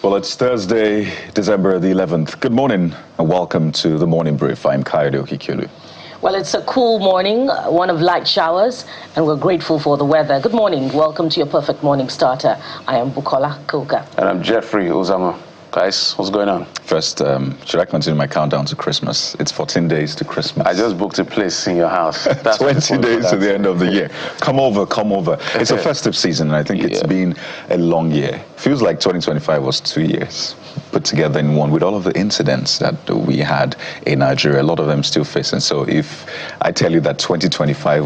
Well, it's Thursday, December the 11th. Good morning and welcome to the Morning Brief. I'm Kayode Okikulu. Well, it's a cool morning, one of light showers, and we're grateful for the weather. Good morning. Welcome to your perfect morning starter. I am Bukola Koka. And I'm Jeffrey Uzama. Guys, what's going on? First, should I continue my countdown to Christmas? It's 14 days to Christmas. I just booked a place in your house. That's 20 days to the end of the year. Come over, come over. It's a festive season, and I think it's been a long year. Feels like 2025 was 2 years put together in one, with all of the incidents that we had in Nigeria, a lot of them still facing. So if I tell you that 2025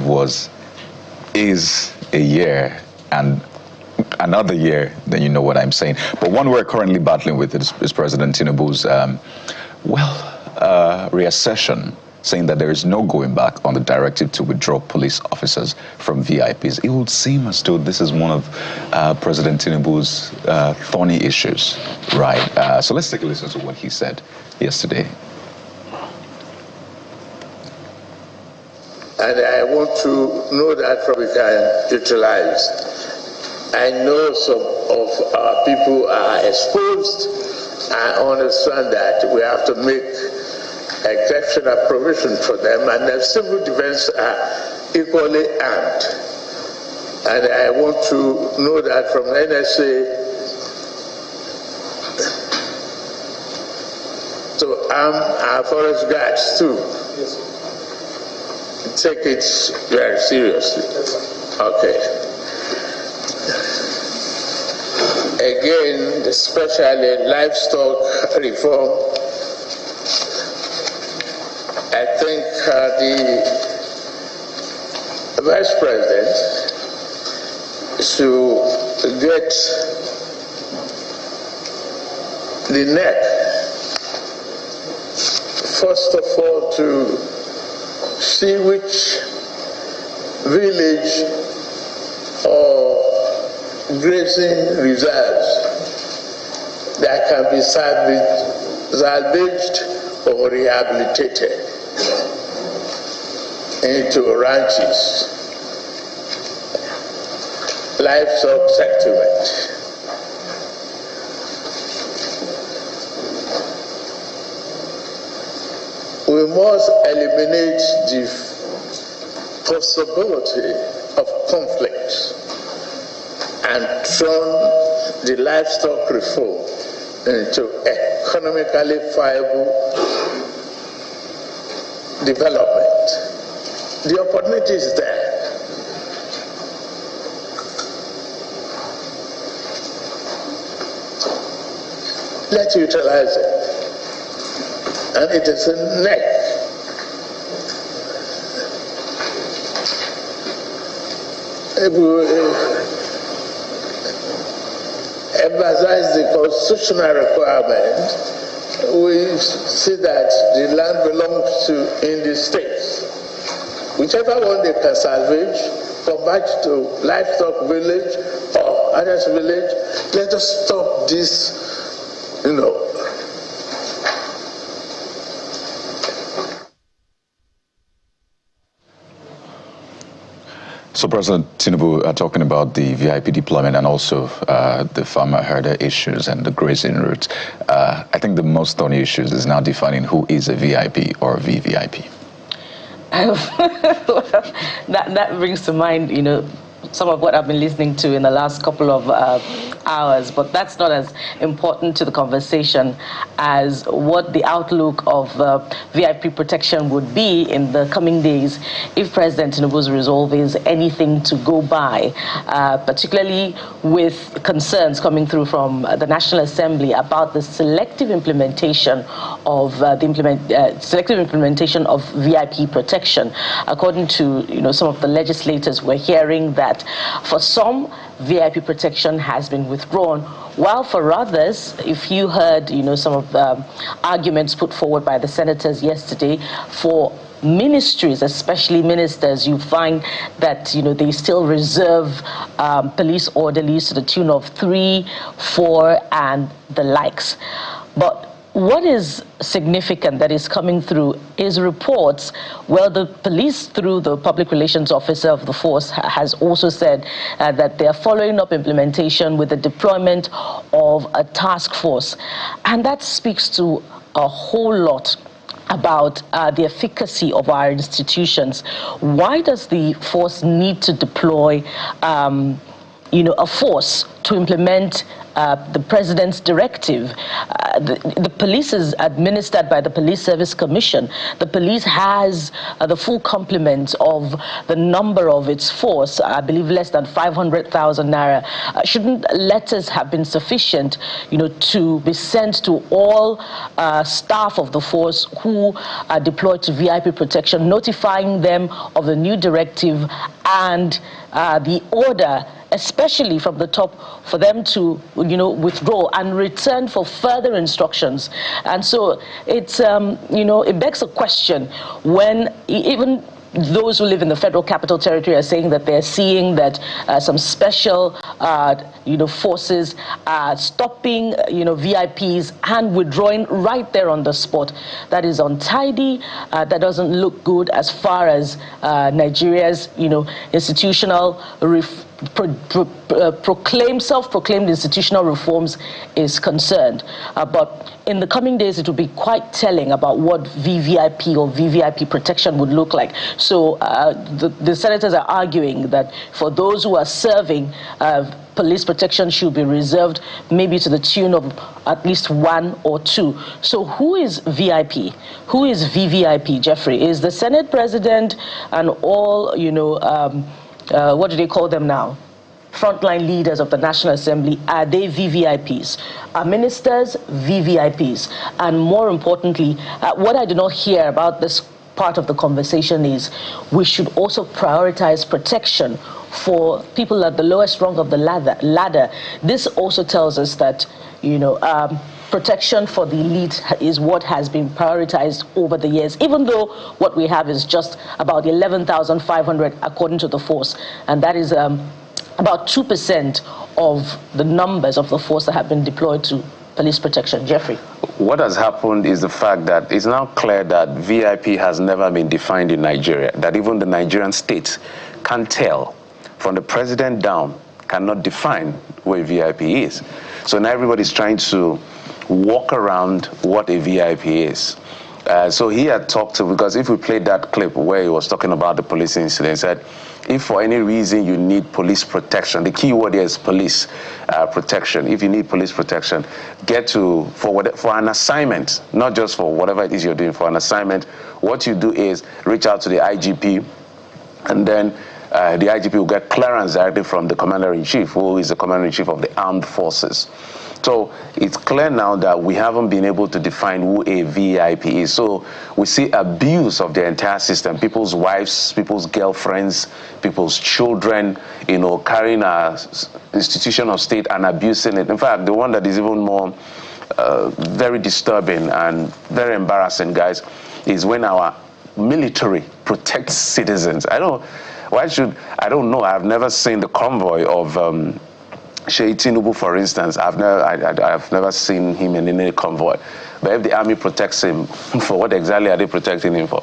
is a year and another year, then you know what I'm saying. But one we're currently battling with is President Tinubu's, reassertion, saying that there is no going back on the directive to withdraw police officers from VIPs. It would seem as though this is one of President Tinubu's thorny issues, right? So let's take a listen to what he said yesterday. And I want to know that from we can utilize. I know some of our people are exposed. I understand that we have to make exceptional provision for them, and the civil defense are equally armed. And I want to know that from NSA to arm our forest guards too. Yes. Take it very seriously. Okay. Again, especially livestock reform, I think the Vice President should get the neck, first of all, to see which village or grazing reserves that can be salvaged or rehabilitated into ranches, livestock settlement. We must eliminate the possibility of conflict and turn the livestock reform into economically viable development. The opportunity is there. Let's utilize it. And it is a neck. Emphasize the constitutional requirement, we see that the land belongs in the states. Whichever one they can salvage, come back to livestock village or others village. Let us stop this, So President Tinubu talking about the VIP deployment and also the farmer herder issues and the grazing routes. I think the most thorny issues is now defining who is a VIP or a VVIP. That brings to mind, some of what I've been listening to in the last couple of hours, but that's not as important to the conversation as what the outlook of VIP protection would be in the coming days if President Tinubu's resolve is anything to go by, particularly with concerns coming through from the National Assembly about the selective implementation of selective implementation of VIP protection. According to some of the legislators, we're hearing that for some, VIP protection has been withdrawn, while for others, if you heard, some of the arguments put forward by the senators yesterday, for ministries, especially ministers, you find that, they still reserve police orderlies to the tune of 3, 4, and the likes. But what is significant that is coming through is reports where the police, through the public relations officer of the force, has also said that they are following up implementation with the deployment of a task force. And that speaks to a whole lot about the efficacy of our institutions. Why does the force need to deploy a force to implement the president's directive? The police is administered by the Police Service Commission. The police has the full complement of the number of its force, I believe less than 500,000 naira. Shouldn't letters have been sufficient, to be sent to all staff of the force who are deployed to VIP protection, notifying them of the new directive and the order, especially from the top, for them to, withdraw and return for further instructions? And so it's, it begs a question when even those who live in the Federal Capital Territory are saying that they're seeing that some special, forces are stopping, VIPs and withdrawing right there on the spot. That is untidy. That doesn't look good as far as Nigeria's, institutional self-proclaimed institutional reforms is concerned. But in the coming days, it will be quite telling about what VVIP or VVIP protection would look like. So the senators are arguing that for those who are serving, police protection should be reserved maybe to the tune of at least 1 or 2. So who is VIP? Who is VVIP, Jeffrey? Is the Senate President and all, what do they call them now? Frontline leaders of the National Assembly, are they VVIPs? Are ministers VVIPs? And more importantly, what I do not hear about this part of the conversation is we should also prioritize protection for people at the lowest rung of the ladder. This also tells us that, protection for the elite is what has been prioritized over the years, even though what we have is just about 11,500 according to the force. And that is about 2% of the numbers of the force that have been deployed to police protection. Jeffrey. What has happened is the fact that it's now clear that VIP has never been defined in Nigeria, that even the Nigerian state can't tell, from the president down, cannot define what a VIP is. So now everybody's trying to walk around what a VIP is. So he had talked to, because if we played that clip where he was talking about the police incident, he said, if for any reason you need police protection, the key word here is police protection. If you need police protection, get to, for an assignment, not just for whatever it is you're doing, for an assignment, what you do is reach out to the IGP, and then the IGP will get clearance directly from the Commander-in-Chief, who is the Commander-in-Chief of the Armed Forces. So it's clear now that we haven't been able to define who a VIP is. So we see abuse of the entire system. People's wives, people's girlfriends, people's children, carrying our institution of state and abusing it. In fact, the one that is even more very disturbing and very embarrassing, guys, is when our military protects citizens. I don't know. I've never seen the convoy of Sheikh Tinubu, for instance. I've never seen him in any convoy. But if the army protects him, for what exactly are they protecting him for?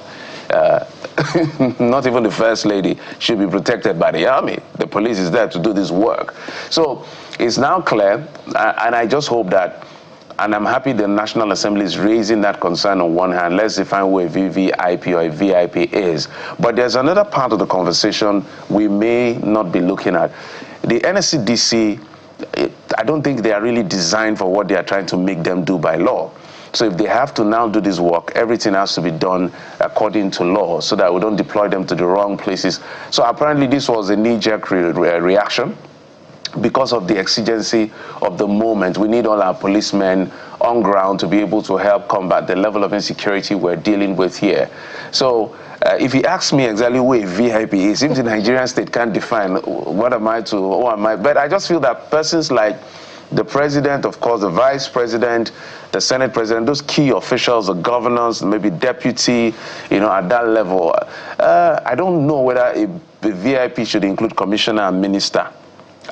Not even the First Lady should be protected by the army. The police is there to do this work. So it's now clear, and I just hope that, and I'm happy the National Assembly is raising that concern on one hand. Let's define who a VVIP or a VIP is. But there's another part of the conversation we may not be looking at. The NSCDC, I don't think they are really designed for what they are trying to make them do by law. So if they have to now do this work, everything has to be done according to law so that we don't deploy them to the wrong places. So apparently this was a knee-jerk reaction. Because of the exigency of the moment, we need all our policemen on ground to be able to help combat the level of insecurity we're dealing with here. So if you ask me exactly who a VIP is, if the Nigerian state can't define what am I to, who am I, but I just feel that persons like the president, of course, the vice president, the Senate president, those key officials, the governors, maybe deputy, at that level, I don't know whether a VIP should include commissioner and minister.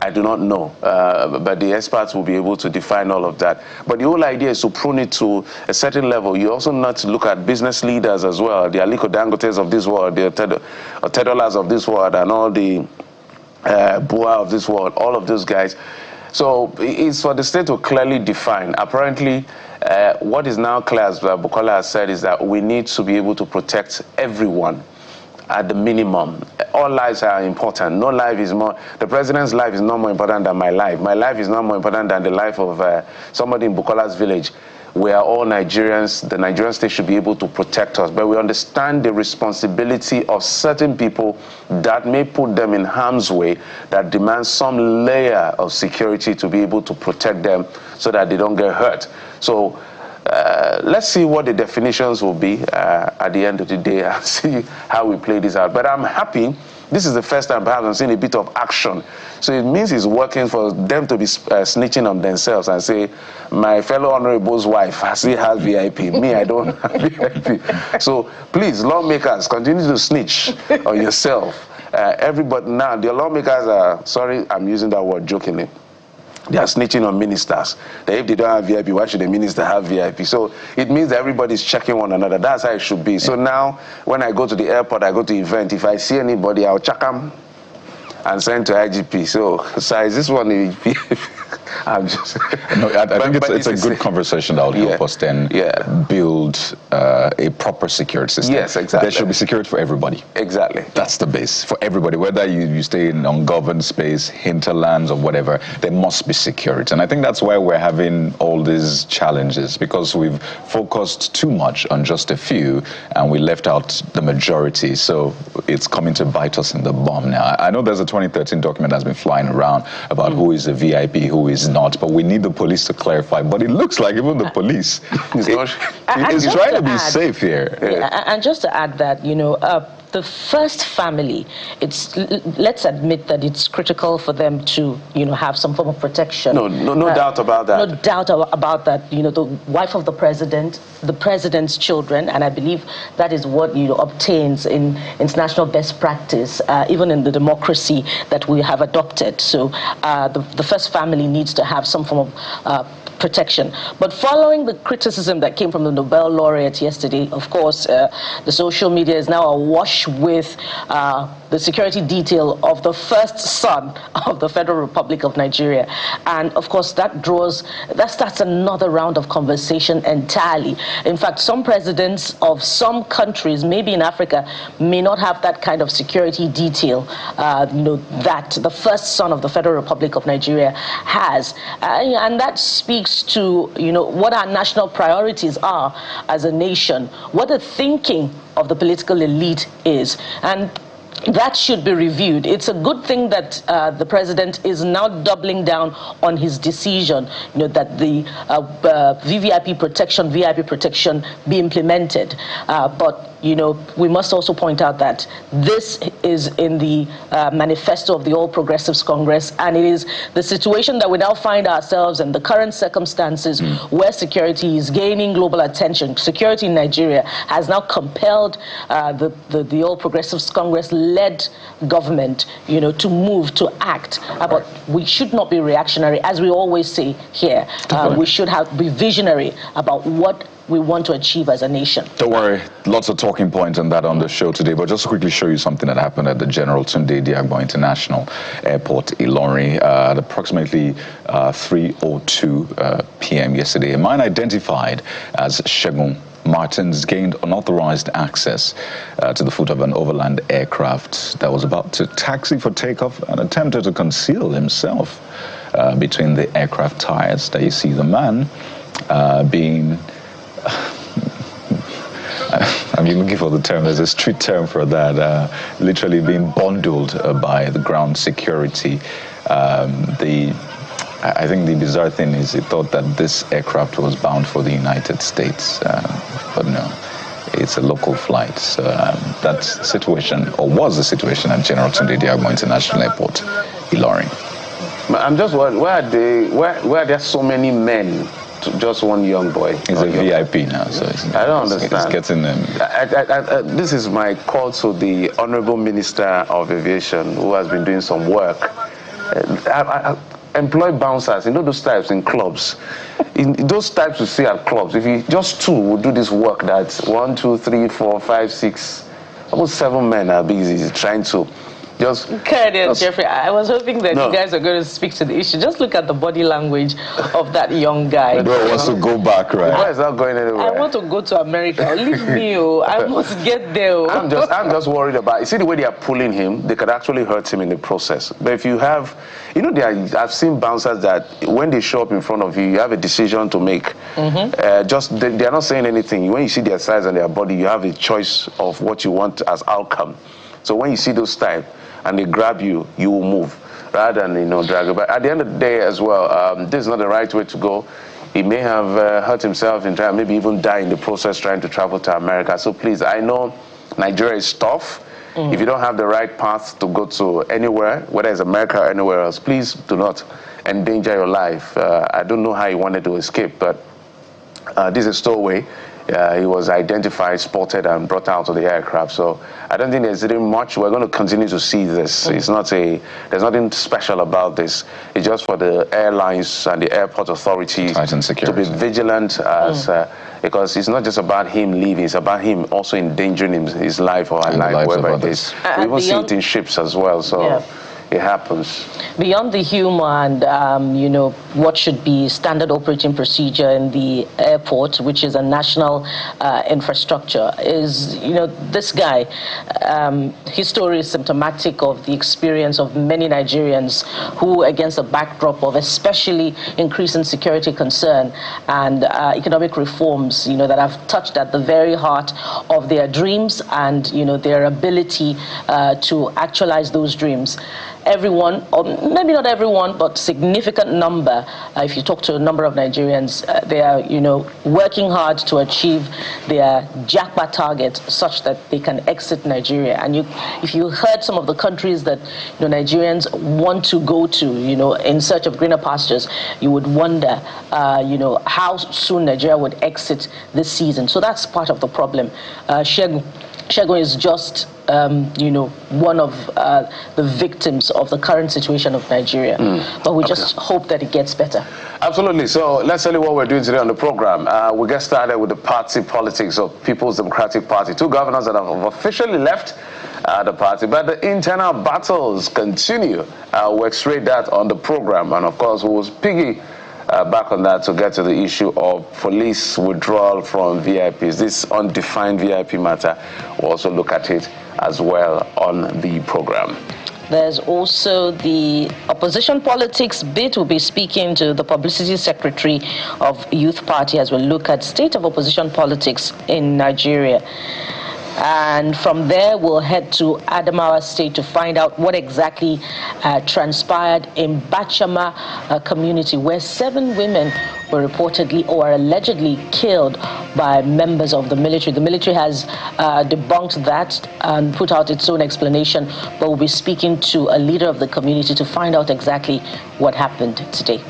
I do not know, but the experts will be able to define all of that. But the whole idea is to prune it to a certain level. You also need to look at business leaders as well, the Aliko Dangotes of this world, the Tedolas of this world, and all the Bua of this world, all of those guys. So it's for the state to clearly define. Apparently, what is now clear, as Bukola has said, is that we need to be able to protect everyone at the minimum. All lives are important. No life is more, the president's life is not more important than my life. My life is not more important than the life of somebody in Bukola's village. We are all Nigerians. The Nigerian state should be able to protect us. But we understand the responsibility of certain people that may put them in harm's way, that demand some layer of security to be able to protect them so that they don't get hurt. So let's see what the definitions will be at the end of the day and see how we play this out. But I'm happy. This is the first time perhaps I'm seeing a bit of action. So it means it's working for them to be snitching on themselves and say, my fellow honorable's wife, she has VIP. Me, I don't have VIP. So please, lawmakers, continue to snitch on yourself. Everybody now, the lawmakers are, sorry, I'm using that word jokingly, they are snitching on ministers. That if they don't have VIP, why should the minister have VIP? So it means that everybody's checking one another. That's how it should be. So now, when I go to the airport, I go to event, if I see anybody, I'll check them and send to IGP. So is this one I'm just... No, I think it's a good conversation that will help us then build a proper security system. Yes, exactly. There should be security for everybody. Exactly. That's the base. For everybody, whether you stay in ungoverned space, hinterlands or whatever, there must be security. And I think that's why we're having all these challenges, because we've focused too much on just a few and we left out the majority. So it's coming to bite us in the bum now. I know there's a 2013 document that's been flying around about who is a VIP, who is not, but we need the police to clarify. But it looks like even the police is trying to be safe here. And just to add that, you know, the first family, let's admit that it's critical for them to, you know, have some form of protection. No doubt about that. No doubt about that. You know, the wife of the president, the president's children, and I believe that is what, you know, obtains in international best practice, even in the democracy that we have adopted. So the first family needs to have some form of protection. But following the criticism that came from the Nobel laureate yesterday, of course, the social media is now awash with the security detail of the first son of the Federal Republic of Nigeria. And of course, that starts another round of conversation entirely. In fact, some presidents of some countries, maybe in Africa, may not have that kind of security detail, you know, that the first son of the Federal Republic of Nigeria has. And that speaks to, you know, what our national priorities are as a nation, what the thinking of the political elite is. And that should be reviewed. It's a good thing that the president is now doubling down on his decision, you know, that the VIP protection be implemented. But you know, we must also point out that this is in the manifesto of the All Progressives Congress, and it is the situation that we now find ourselves in, the current circumstances where security is gaining global attention. Security in Nigeria has now compelled the All Progressives Congress-led government, you know, to move, to act. But we should not be reactionary, as we always say here. We should be visionary about what we want to achieve as a nation. Don't worry, lots of talking points on that on the show today, but just to quickly show you something that happened at the General Tunde Diagbo International Airport, Ilorin, at approximately 3:02 p.m. yesterday. A man identified as Shegun Martins gained unauthorized access to the foot of an overland aircraft that was about to taxi for takeoff and attempted to conceal himself between the aircraft tires. There you see the man being... I'm looking for the term. There's a street term for that. Literally being bundled by the ground security. I think the bizarre thing is he thought that this aircraft was bound for the United States, but no, it's a local flight. So that's the situation, or was the situation, at General Tunde Diagbo International Airport, Ilorin. I'm just wondering, why are there so many men? Just one young boy. He's a VIP now, so I don't understand. It's getting this is my call to the Honorable Minister of Aviation, who has been doing some work Employ bouncers, those types in clubs. In those types you see at clubs, if you just 2 will do this work that 1, 2, 3, 4, 5, 6, almost 7 men are busy trying to just... Jeffrey, I was hoping that you guys are going to speak to the issue. Just look at the body language of that young guy. The boy wants to go back, right? The boy is not going anywhere. I want to go to America. Leave me, I must get there. I'm just worried about... You see the way they are pulling him, they could actually hurt him in the process. But if you have... I've seen bouncers that when they show up in front of you, you have a decision to make. They are not saying anything. When you see their size and their body, you have a choice of what you want as outcome. So when you see those type and they grab you, you will move rather than drag you. But at the end of the day as well, this is not the right way to go. He may have hurt himself in trying, maybe even die in the process trying to travel to America. So please, I know Nigeria is tough. If you don't have the right path to go to anywhere, whether it's America or anywhere else, please do not endanger your life. I don't know how he wanted to escape, but this is a stowaway. He was identified, spotted, and brought out of the aircraft. So I don't think there's really much. We're going to continue to see this. There's nothing special about this. It's just for the airlines and the airport authorities to be vigilant because it's not just about him leaving, it's about him also endangering his life or her life, wherever it is. We even see it in ships as well, so it happens. Beyond the humor and, what should be standard operating procedure in the airport, which is a national infrastructure, is, this guy, his story is symptomatic of the experience of many Nigerians who, against a backdrop of especially increasing security concern and economic reforms, that have touched at the very heart of their dreams and, their ability to actualize those dreams. Everyone, or maybe not everyone, but significant number, if you talk to a number of Nigerians, they are, working hard to achieve their jackpot target such that they can exit Nigeria. And if you heard some of the countries that Nigerians want to go to, in search of greener pastures, you would wonder, how soon Nigeria would exit this season. So that's part of the problem. Shegun is just, one of the victims of the current situation of Nigeria. But we just hope that it gets better. Absolutely. So let's tell you what we're doing today on the program. We'll get started with the party politics of People's Democratic Party. 2 governors that have officially left the party, but the internal battles continue. We'll x-ray that on the program. And of course, we'll piggy back on that to get to the issue of police withdrawal from VIPs. This undefined VIP matter, we'll also look at it as well on the program. There's also the opposition politics bit. We'll be speaking to the publicity secretary of Youth Party as we look at state of opposition politics in Nigeria. And from there, we'll head to Adamawa State to find out what exactly transpired in Bachama community, where 7 women were reportedly or allegedly killed by members of the military. The military has debunked that and put out its own explanation, but we'll be speaking to a leader of the community to find out exactly what happened today.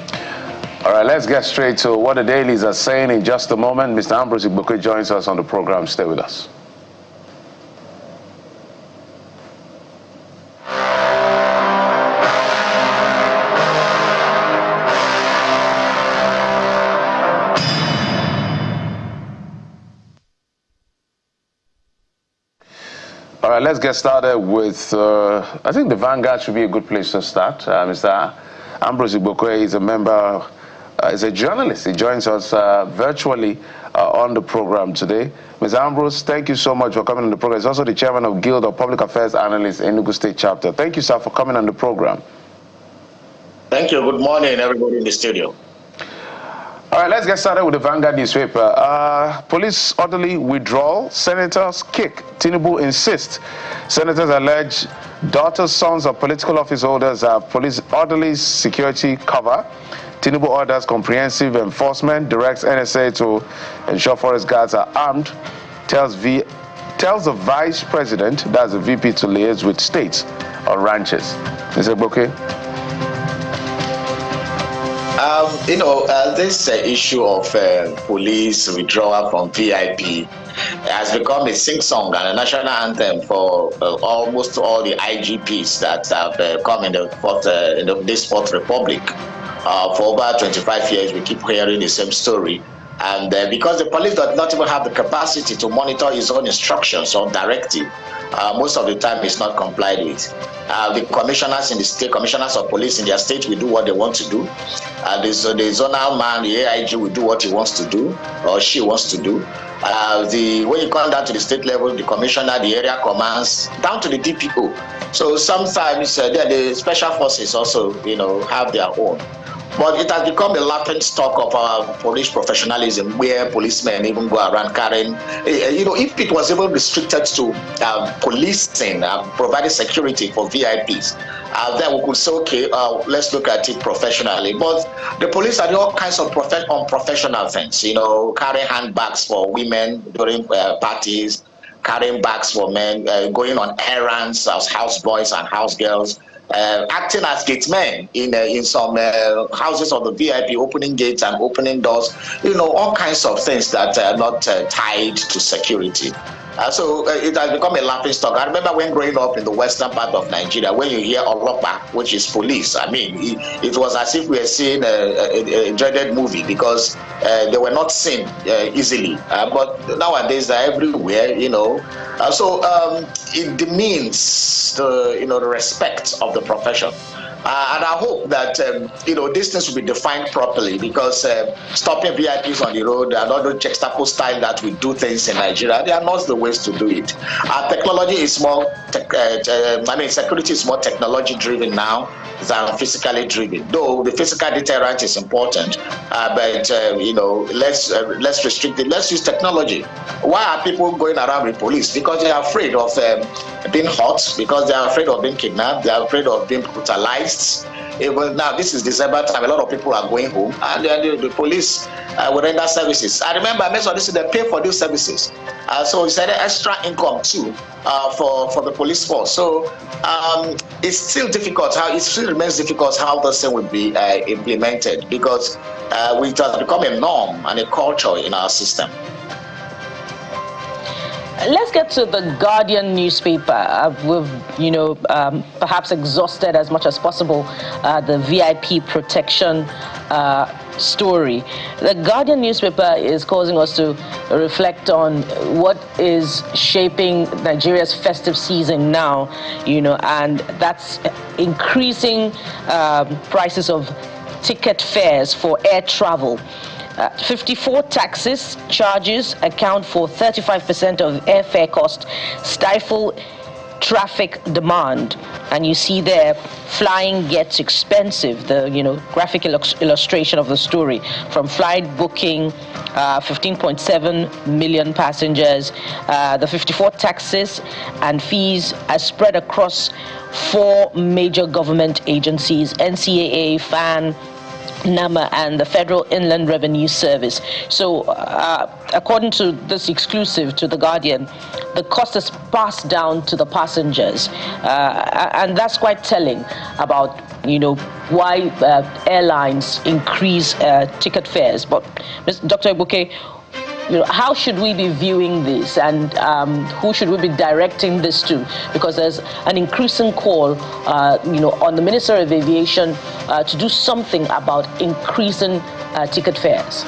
All right, let's get straight to what the dailies are saying in just a moment. Mr. Ambrose Igboke joins us on the program. Stay with us. All right, let's get started with, I think the Vanguard should be a good place to start. Mr. Ambrose Igboke is a member, is a journalist. He joins us virtually on the program today. Mr. Ambrose, thank you so much for coming on the program. He's also the chairman of Guild of Public Affairs Analysts in Enugu State Chapter. Thank you, sir, for coming on the program. Thank you. Good morning, everybody in the studio. All right, let's get started with the Vanguard newspaper. Police orderly withdrawal. Senators kick. Tinubu insists. Senators allege daughters, sons of political office holders have police orderly security cover. Tinubu orders comprehensive enforcement. Directs NSA to ensure forest guards are armed. Tells the vice president, that's the VP, to liaise with states on ranches. Mr. Igboke. This issue of police withdrawal from VIP has become a sing-song and a national anthem for almost all the IGPs that have come in this fourth republic. For over 25 years, we keep hearing the same story. And because the police does not even have the capacity to monitor his own instructions or directive, most of the time it's not complied with. The commissioners in the state, commissioners of police in their state will do what they want to do. The zonal man, the AIG will do what he wants to do or she wants to do. When you come down to the state level, the commissioner, the area commands, down to the DPO. So sometimes the special forces also, have their own. But it has become a laughing stock of our police professionalism, where policemen even go around carrying, if it was even restricted to policing, providing security for VIPs, then we could say, okay, let's look at it professionally. But the police are doing all kinds of unprofessional things, carrying handbags for women during parties, carrying bags for men, going on errands as houseboys and house girls. Acting as gatemen in some houses of the VIP, opening gates and opening doors, all kinds of things that are not tied to security. So it has become a laughing stock. I remember when growing up in the western part of Nigeria, when you hear Olopa, which is police, it was as if we were seeing a dreaded movie because they were not seen easily. But nowadays they're everywhere, So it demeans the respect of the profession. And I hope that, these things will be defined properly, because stopping VIPs on the road and all the Juxtapo style that we do things in Nigeria, they are not the ways to do it. Technology is more, security is more technology driven now than physically driven. Though the physical deterrent is important, but let's restrict it. Let's use technology. Why are people going around with police? Because they are afraid of being hurt, because they are afraid of being kidnapped, they are afraid of being brutalized. Even now, this is December time, a lot of people are going home, and the police will render services. I remember I mentioned this, they pay for these services. So it's an extra income too for the police force. So it's still difficult. It still remains difficult how this thing will be implemented, because it has become a norm and a culture in our system. Let's get to the Guardian newspaper. We've, perhaps exhausted as much as possible the VIP protection story. The Guardian newspaper is causing us to reflect on what is shaping Nigeria's festive season now, and that's increasing prices of ticket fares for air travel. 54 taxes charges account for 35% of airfare cost, stifle traffic demand. And you see there, flying gets expensive. The graphic illustration of the story, from flight booking, 15.7 million passengers. The 54 taxes and fees are spread across 4 major government agencies: NCAA, FAN, NAMA, and the Federal Inland Revenue Service. So according to this exclusive to The Guardian, the cost is passed down to the passengers. And that's quite telling about, why airlines increase ticket fares. But Dr. Ebuke, how should we be viewing this, and who should we be directing this to? Because there's an increasing call, on the Minister of Aviation to do something about increasing ticket fares.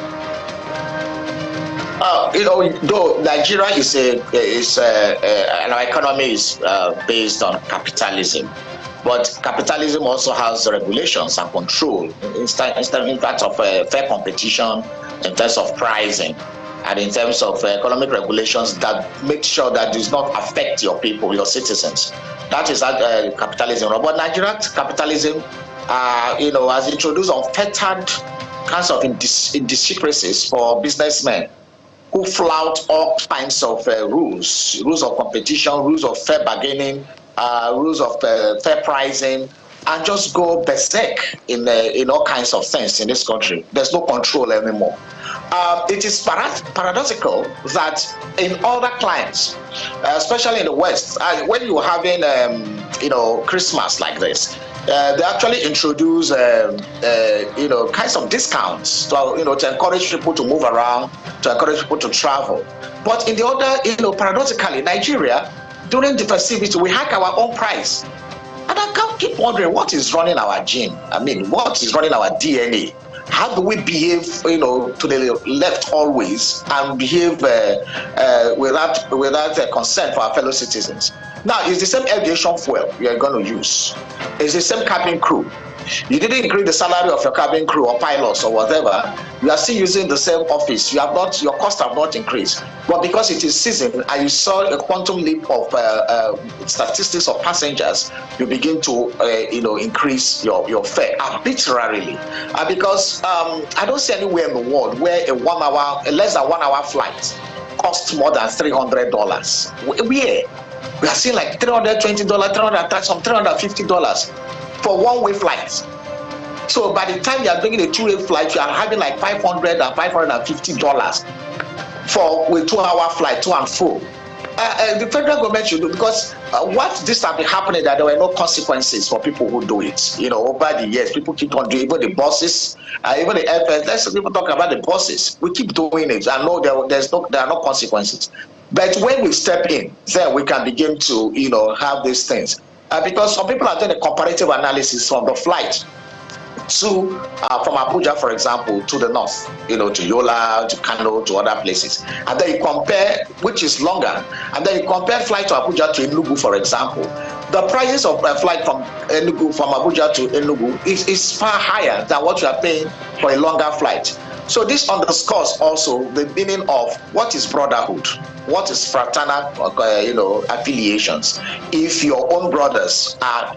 Though Nigeria our economy is based on capitalism, but capitalism also has regulations and control in terms of fair competition, in terms of pricing, and in terms of economic regulations that make sure that does not affect your people, your citizens. That is capitalism. But Nigerian capitalism, has introduced unfettered kinds of indiscrepancies for businessmen who flout all kinds of rules of competition, rules of fair bargaining, rules of fair pricing, and just go berserk in all kinds of things in this country. There's no control anymore. It is paradoxical that in other climes, especially in the West, when you're having Christmas like this, they actually introduce, kinds of discounts to encourage people to move around, to encourage people to travel. But in the other, paradoxically, Nigeria, during the festivity, we hike our own price. And I can't keep wondering what is running our gene. I mean, what is running our DNA? How do we behave, to the left always and behave without concern for our fellow citizens? Now, it's the same aviation fuel you are going to use. It's the same cabin crew. You didn't increase the salary of your cabin crew or pilots or whatever. You are still using the same office. Your costs have not increased. But because it is season and you saw a quantum leap of statistics of passengers, you begin to increase your fare arbitrarily. Because I don't see anywhere in the world where a less than 1 hour flight costs more than $300. We are seeing like $320, $350 for one-way flight. So by the time you are bringing a two-way flight, you are having like $500 and $550 for a 2-hour flight to and fro. The federal government should do, because what this have been happening, that there were no consequences for people who do it. Over the years, people keep on doing, even the buses, even the airfares. Let's people talk about the buses. We keep doing it. I know there are no consequences. But when we step in, then we can begin to, have these things. Because some people are doing a comparative analysis from the flight from Abuja, for example, to the north, to Yola, to Kano, to other places. And then you compare which is longer. And then you compare flight to Abuja to Enugu, for example. The prices of a flight from Abuja to Enugu is far higher than what you are paying for a longer flight. So this underscores also the meaning of what is brotherhood, what is fraternal, affiliations. If your own brothers are,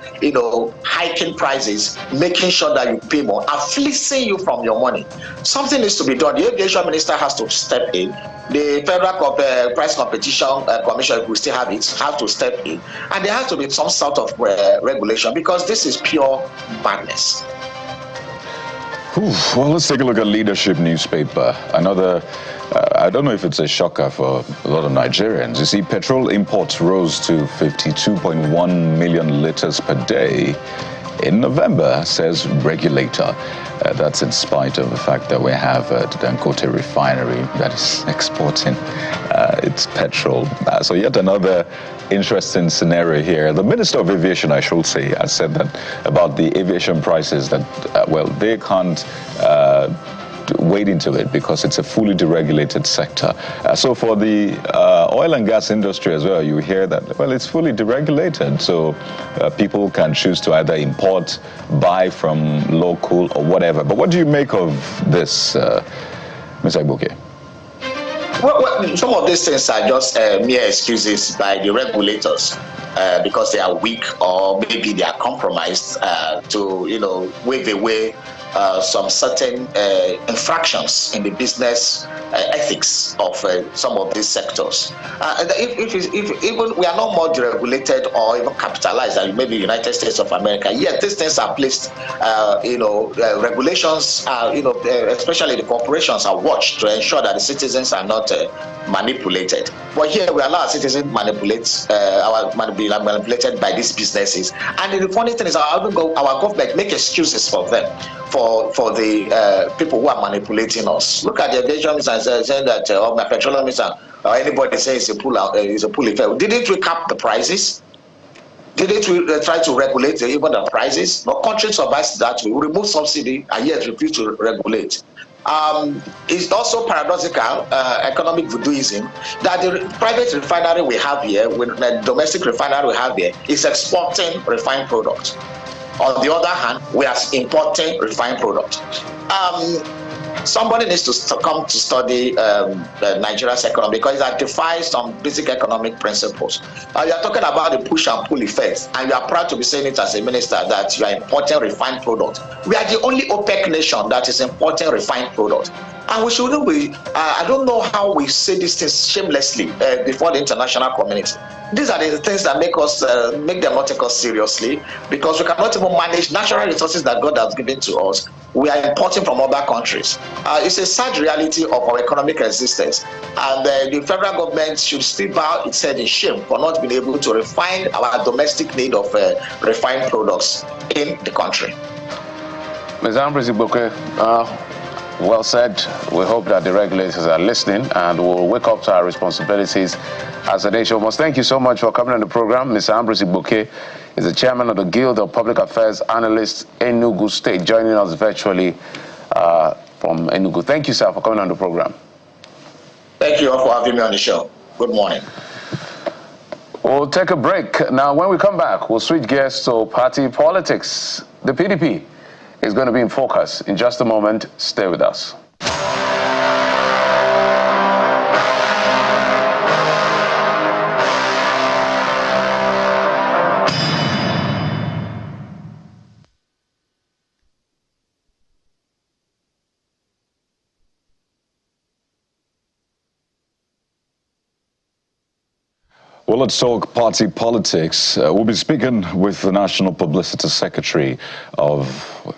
hiking prices, making sure that you pay more, are fleecing you from your money, something needs to be done. The aviation minister has to step in. The Federal Price Competition Commission, if we still have it, has to step in. And there has to be some sort of regulation, because this is pure madness. Well, let's take a look at Leadership newspaper. Another, I don't know if it's a shocker for a lot of Nigerians. You see, petrol imports rose to 52.1 million liters per day in November, says regulator. That's in spite of the fact that we have the Dangote refinery that is exporting its petrol. So yet another interesting scenario here. The Minister of Aviation, I should say, has said that about the aviation prices that, they can't wade into it because it's a fully deregulated sector. So for the oil and gas industry as well, you hear that, it's fully deregulated. So people can choose to either import, buy from local or whatever. But what do you make of this, Ms. Agboke? Well, some of these things are just mere excuses by the regulators because they are weak, or maybe they are compromised to, wave away some certain infractions in the business ethics of some of these sectors. If even we are not more deregulated or even capitalized than maybe the United States of America, yet these things are placed, regulations are, especially the corporations are watched to ensure that the citizens are not manipulated. But here we allow our citizens manipulated by these businesses. And the funny thing is, our government make excuses for them, for the people who are manipulating us. Look at the aviation minister saying that, my petroleum minister, or anybody saying it's a pull effect. Didn't we cap the prices? Didn't we try to regulate even the prices? No country survives that. We remove subsidy and yet refuse to regulate. It's also paradoxical, economic voodooism, that the private refinery we have here, with the domestic refinery we have here, is exporting refined products. On the other hand, we are importing refined products. Somebody needs to come to study Nigeria's economy, because it defies some basic economic principles. You are talking about the push and pull effects, and you are proud to be saying it as a minister that you are importing refined products. We are the only OPEC nation that is importing refined products. And we shouldn't be, I don't know how we say these things shamelessly before the international community. These are the things that make them not take us seriously, because we cannot even manage natural resources that God has given to us. we are importing from other countries. It's a sad reality of our economic existence. And the federal government should still bow its head in shame for not being able to refine our domestic need of refined products in the country. Ms. Ambrose Igboke, well said. We hope that the regulators are listening and will wake up to our responsibilities as a nation. Almost. Thank you so much for coming on the program. Ms. Ambrose Igboke is the chairman of the Guild of Public Affairs Analysts in Enugu State, joining us virtually from Enugu. Thank you, sir, for coming on the program. Thank you all for having me on the show. Good morning. We'll take a break. Now, when we come back, we'll switch gears to party politics. The PDP is going to be in focus in just a moment. Stay with us. Well, let's talk party politics. We'll be speaking with the National Publicity Secretary of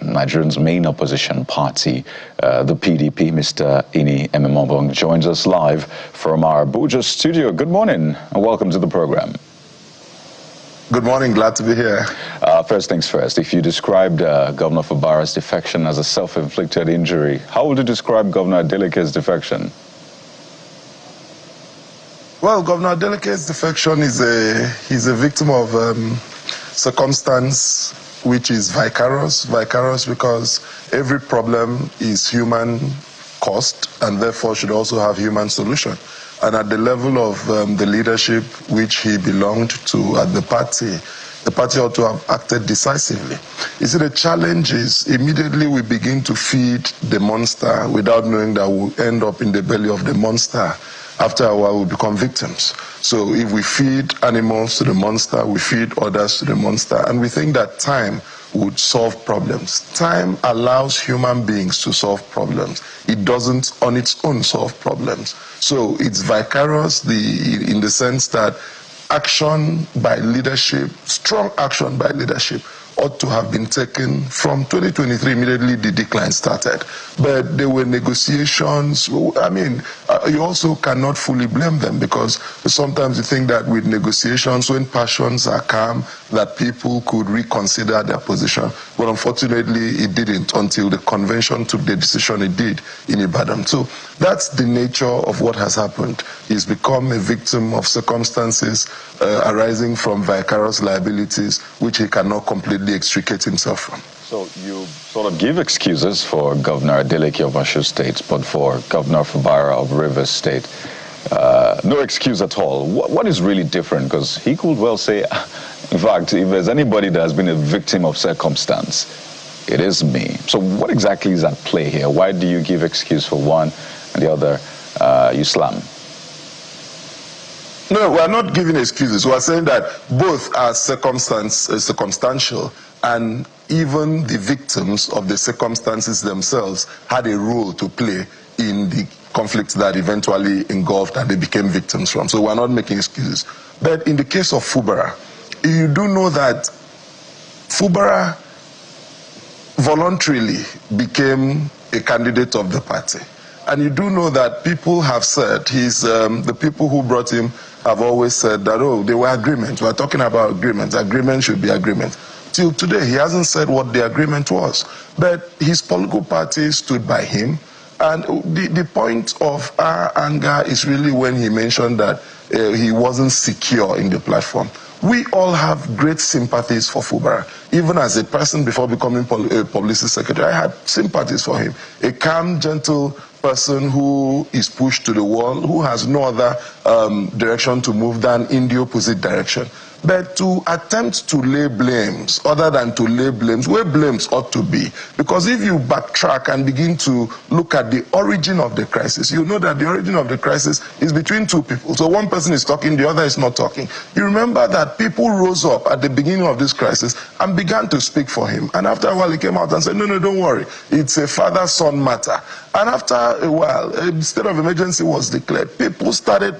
Nigeria's main opposition party, the PDP, Mr. Ini Ememobong, joins us live from our Abuja studio. Good morning and welcome to the program. Good morning, glad to be here. First things first, if you described Governor Fubara's defection as a self-inflicted injury, how would you describe Governor Adeleke's defection? Well, Governor Adeleke's defection is he's a victim of circumstance which is vicarious because every problem is human caused and therefore should also have human solution. And at the level of the leadership which he belonged to at the party ought to have acted decisively. You see, the challenge is immediately we begin to feed the monster without knowing that we'll end up in the belly of the monster. After a while, we become victims. So if we feed animals to the monster, we feed others to the monster, and we think that time would solve problems. Time allows human beings to solve problems. It doesn't on its own solve problems. So it's vicarious in the sense that action by leadership, strong action by leadership, ought to have been taken from 2023, immediately the decline started. But there were negotiations. I mean, you also cannot fully blame them because sometimes you think that with negotiations, when passions are calm, that people could reconsider their position. But unfortunately, it didn't until the convention took the decision it did in Ibadan. So that's the nature of what has happened. He's become a victim of circumstances arising from vicarious liabilities, which he cannot completely extricate himself from. So you sort of give excuses for Governor Adeleke of Osun State, but for Governor Fubara of Rivers State, no excuse at all. What is really different? Because he could well say, in fact, if there's anybody that has been a victim of circumstance, it is me. So what exactly is at play here? Why do you give excuse for one and the other you slam? No, we are not giving excuses. We are saying that both are circumstantial, and even the victims of the circumstances themselves had a role to play in the conflicts that eventually engulfed and they became victims from. So we are not making excuses. But in the case of Fubara, you do know that Fubara voluntarily became a candidate of the party. And you do know that people have said, the people who brought him have always said that, oh, there were agreements. We're talking about agreements. Agreement should be agreement. Till today, he hasn't said what the agreement was. But his political party stood by him. And the point of our anger is really when he mentioned that he wasn't secure in the platform. We all have great sympathies for Fubara. Even as a person before becoming a publicity secretary, I had sympathies for him. A calm, gentle person who is pushed to the wall, who has no other direction to move than in the opposite direction. But to attempt to lay blames, other than to lay blames, where blames ought to be. Because if you backtrack and begin to look at the origin of the crisis, you know that the origin of the crisis is between two people. So one person is talking, the other is not talking. You remember that people rose up at the beginning of this crisis and began to speak for him. And after a while, he came out and said, no, don't worry. It's a father-son matter. And after a while, a state of emergency was declared. People started,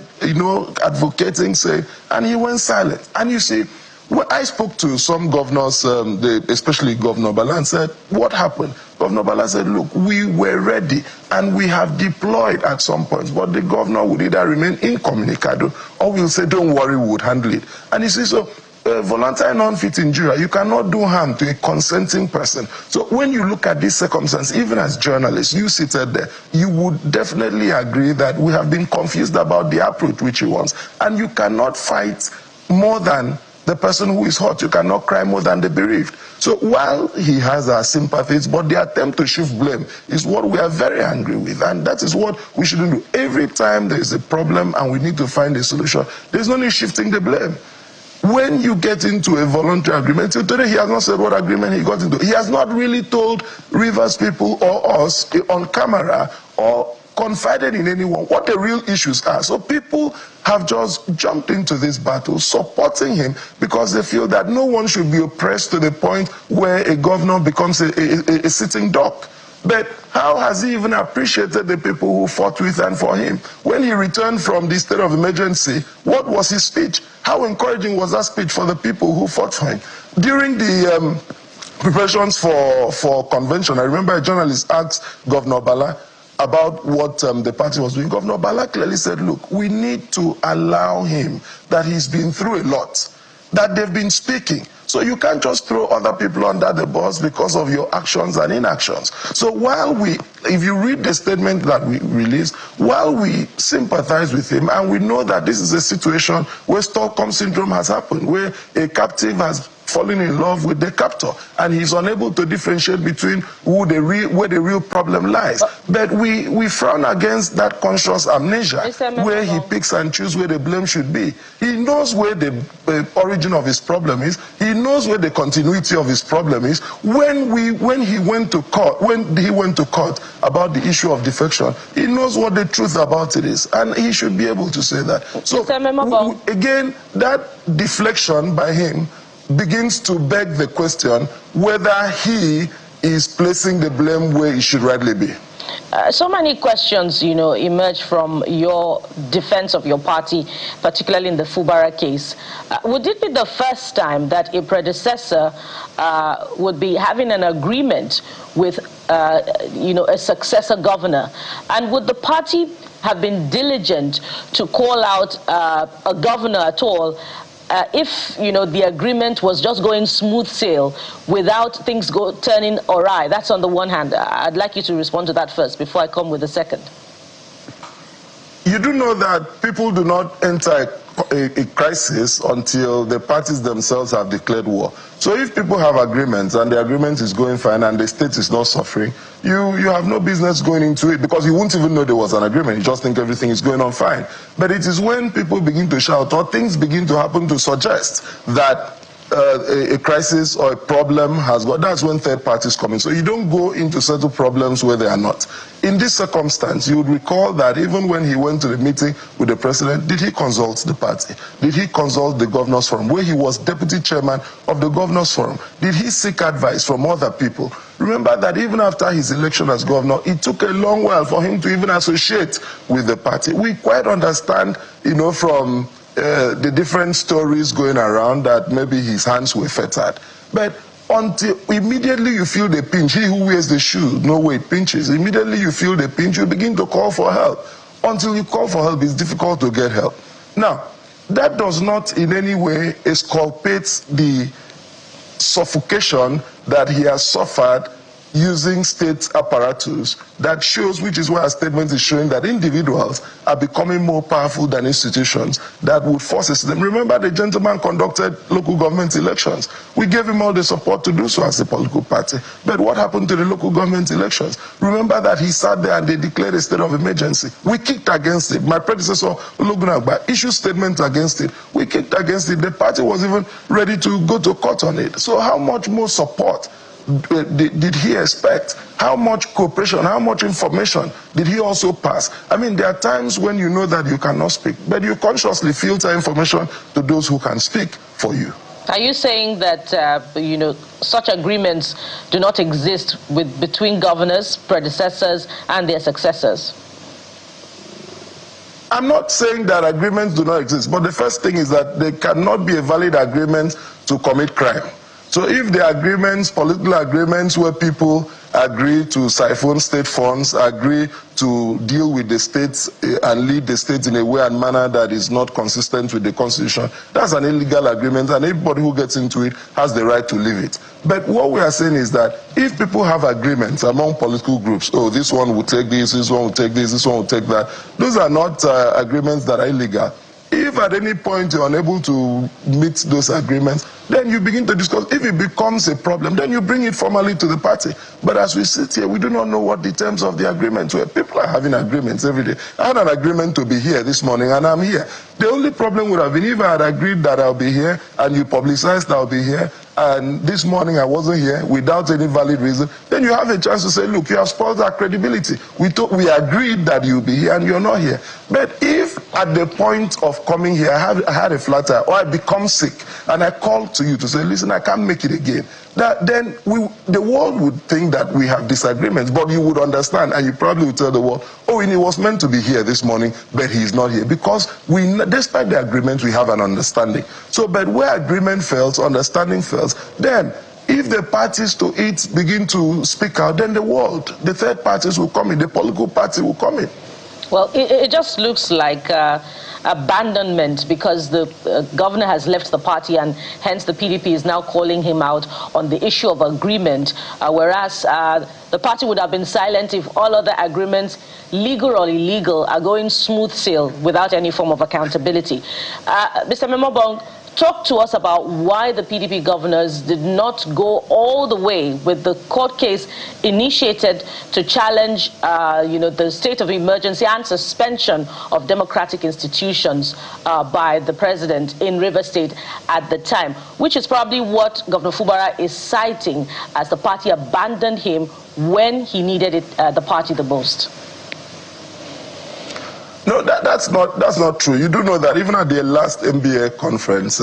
advocating, saying, and he went silent. And you see, when I spoke to some governors, especially Governor Bala, and said, what happened? Governor Bala said, look, we were ready and we have deployed at some points, but the governor would either remain incommunicado or will say, don't worry, we would handle it. And he says, so voluntary non-fit injury, you cannot do harm to a consenting person. So when you look at this circumstance, even as journalists, you seated there, you would definitely agree that we have been confused about the approach which he wants. And you cannot fight more than the person who is hurt. You cannot cry more than the bereaved. So while he has our sympathies, but the attempt to shift blame is what we are very angry with. And that is what we shouldn't do. Every time there is a problem and we need to find a solution, there's no need shifting the blame. When you get into a voluntary agreement, till today he has not said what agreement he got into. He has not really told Rivers people or us on camera or confided in anyone what the real issues are. So people have just jumped into this battle supporting him because they feel that no one should be oppressed to the point where a governor becomes a sitting duck. But how has he even appreciated the people who fought with and for him? When he returned from the state of emergency, what was his speech? How encouraging was that speech for the people who fought for him? During the preparations for convention, I remember a journalist asked Governor Bala about what the party was doing. Governor Bala clearly said, look, we need to allow him, that he's been through a lot, that they've been speaking. So you can't just throw other people under the bus because of your actions and inactions. So while if you read the statement that we released, while we sympathize with him and we know that this is a situation where Stockholm syndrome has happened, where a captive has fallen in love with the captor and he's unable to differentiate between where the real problem lies. But we frown against that conscious amnesia where he picks and chooses where the blame should be. He knows where the origin of his problem is. He knows where the continuity of his problem is. When he went to court about the issue of defection, he knows what the truth about it is, and he should be able to say that. So again, that deflection by him begins to beg the question whether he is placing the blame where it should rightly be. So many questions, emerge from your defense of your party, particularly in the Fubara case. Would it be the first time that a predecessor would be having an agreement with, a successor governor? And would the party have been diligent to call out a governor at all if the agreement was just going smooth sail without things turning awry? That's on the one hand. I'd like you to respond to that first before I come with the second. You do know that people do not enter a crisis until the parties themselves have declared war. So if people have agreements and the agreement is going fine and the state is not suffering, you have no business going into it because you won't even know there was an agreement. You just think everything is going on fine. But it is when people begin to shout or things begin to happen to suggest that a crisis or a problem has got, that's when third parties come in. So you don't go into settle problems where they are not. In this circumstance, you would recall that even when he went to the meeting with the president, did he consult the party? Did he consult the Governors Forum, where he was deputy chairman of the Governors Forum? Did he seek advice from other people? Remember that even after his election as governor, it took a long while for him to even associate with the party. We quite understand, from the different stories going around that maybe his hands were fettered. But until immediately you feel the pinch, he who wears the shoe, no way it pinches. Immediately you feel the pinch, you begin to call for help. Until you call for help, it's difficult to get help. Now, that does not in any way exculpate the suffocation that he has suffered using state apparatus. That shows, which is why our statement is showing that individuals are becoming more powerful than institutions that would force them. Remember, the gentleman conducted local government elections. We gave him all the support to do so as a political party. But what happened to the local government elections? Remember that he sat there and they declared a state of emergency. We kicked against it. My predecessor, Ologunagba, issued statements against it. We kicked against it. The party was even ready to go to court on it. So how much more support did he expect? How much cooperation, how much information did he also pass? I mean, there are times when you know that you cannot speak, but you consciously filter information to those who can speak for you. Are you saying that, such agreements do not exist between governors, predecessors, and their successors? I'm not saying that agreements do not exist, but the first thing is that there cannot be a valid agreement to commit crime. So if the agreements, political agreements where people agree to siphon state funds, agree to deal with the states and lead the states in a way and manner that is not consistent with the Constitution. That's an illegal agreement, and everybody who gets into it has the right to leave it. But what we are saying is that if people have agreements among political groups, oh, this one will take this one will take this one will take that, those are not agreements that are illegal. If at any point you're unable to meet those agreements, then you begin to discuss. If it becomes a problem, then you bring it formally to the party. But as we sit here, we do not know what the terms of the agreement were. People are having agreements every day. I had an agreement to be here this morning, and I'm here. The only problem would have been if I had agreed that I'll be here, and you publicized I'll be here, and this morning I wasn't here without any valid reason, then you have a chance to say, look, you have spoiled our credibility. We agreed that you'll be here and you're not here. But if at the point of coming here I had a flat tire or I become sick and I call to you to say, listen, I can't make it again, then the world would think that we have disagreements, but you would understand and you probably would tell the world, oh, he was meant to be here this morning, but he's not here. Because despite the agreement, we have an understanding. So, but where agreement fails, understanding fails, then if the parties to it begin to speak out, then the world, the third parties will come in, the political party will come in. Well, it just looks like abandonment because the governor has left the party, and hence the PDP is now calling him out on the issue of agreement, whereas the party would have been silent if all other agreements, legal or illegal, are going smooth sail without any form of accountability. Mr. Memobong, talk to us about why the PDP governors did not go all the way with the court case initiated to challenge, the state of emergency and suspension of democratic institutions by the president in Rivers State at the time, which is probably what Governor Fubara is citing as the party abandoned him when he needed the party the most. No, that's not true. You do know that even at the last MBA conference,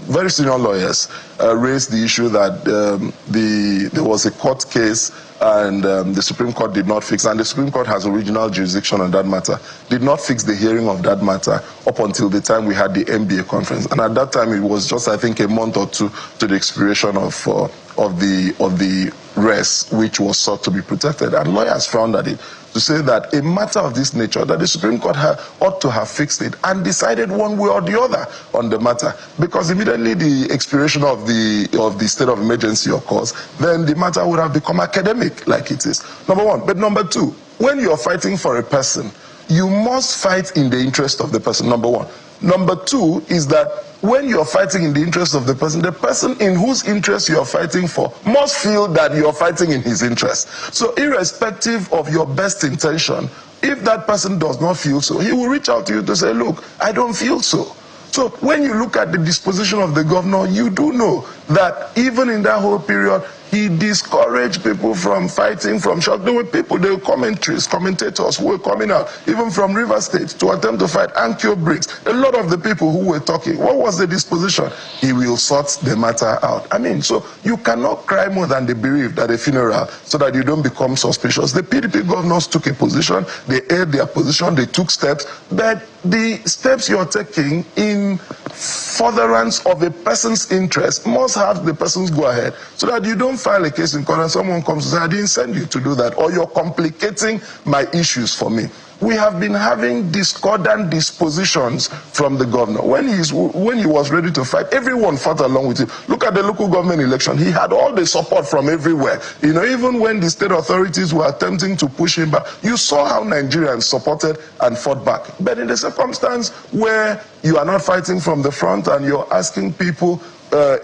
very senior lawyers raised the issue that there was a court case and the Supreme Court did not fix, and the Supreme Court has original jurisdiction on that matter, did not fix the hearing of that matter up until the time we had the MBA conference. And at that time, it was just, I think, a month or two to the expiration of the rest, which was sought to be protected. And lawyers frowned at it to say that a matter of this nature, that the Supreme Court ought to have fixed it and decided one way or the other on the matter, because immediately the expiration of the state of emergency occurs, then the matter would have become academic like it is. Number one. But number two, when you're fighting for a person, you must fight in the interest of the person, number one. Number two is that when you're fighting in the interest of the person in whose interest you're fighting for must feel that you're fighting in his interest. So irrespective of your best intention, if that person does not feel so, he will reach out to you to say, look, I don't feel so. So when you look at the disposition of the governor, you do know that even in that whole period, he discouraged people from fighting, from shouting. There were people, there were commentators who were coming out, even from River State, to attempt to fight Ankyo Briggs. A lot of the people who were talking, what was the disposition? He will sort the matter out. I mean, so you cannot cry more than the bereaved at a funeral so that you don't become suspicious. The PDP governors took a position, they aired their position, they took steps, but the steps you're taking in furtherance of a person's interest must have the person's go ahead, so that you don't file a case in court and someone comes and says, I didn't send you to do that, or you're complicating my issues for me. We have been having discordant dispositions from the governor. When he was ready to fight, everyone fought along with him. Look at the local government election. He had all the support from everywhere. Even when the state authorities were attempting to push him back, you saw how Nigerians supported and fought back. But in the circumstance where you are not fighting from the front and you're asking people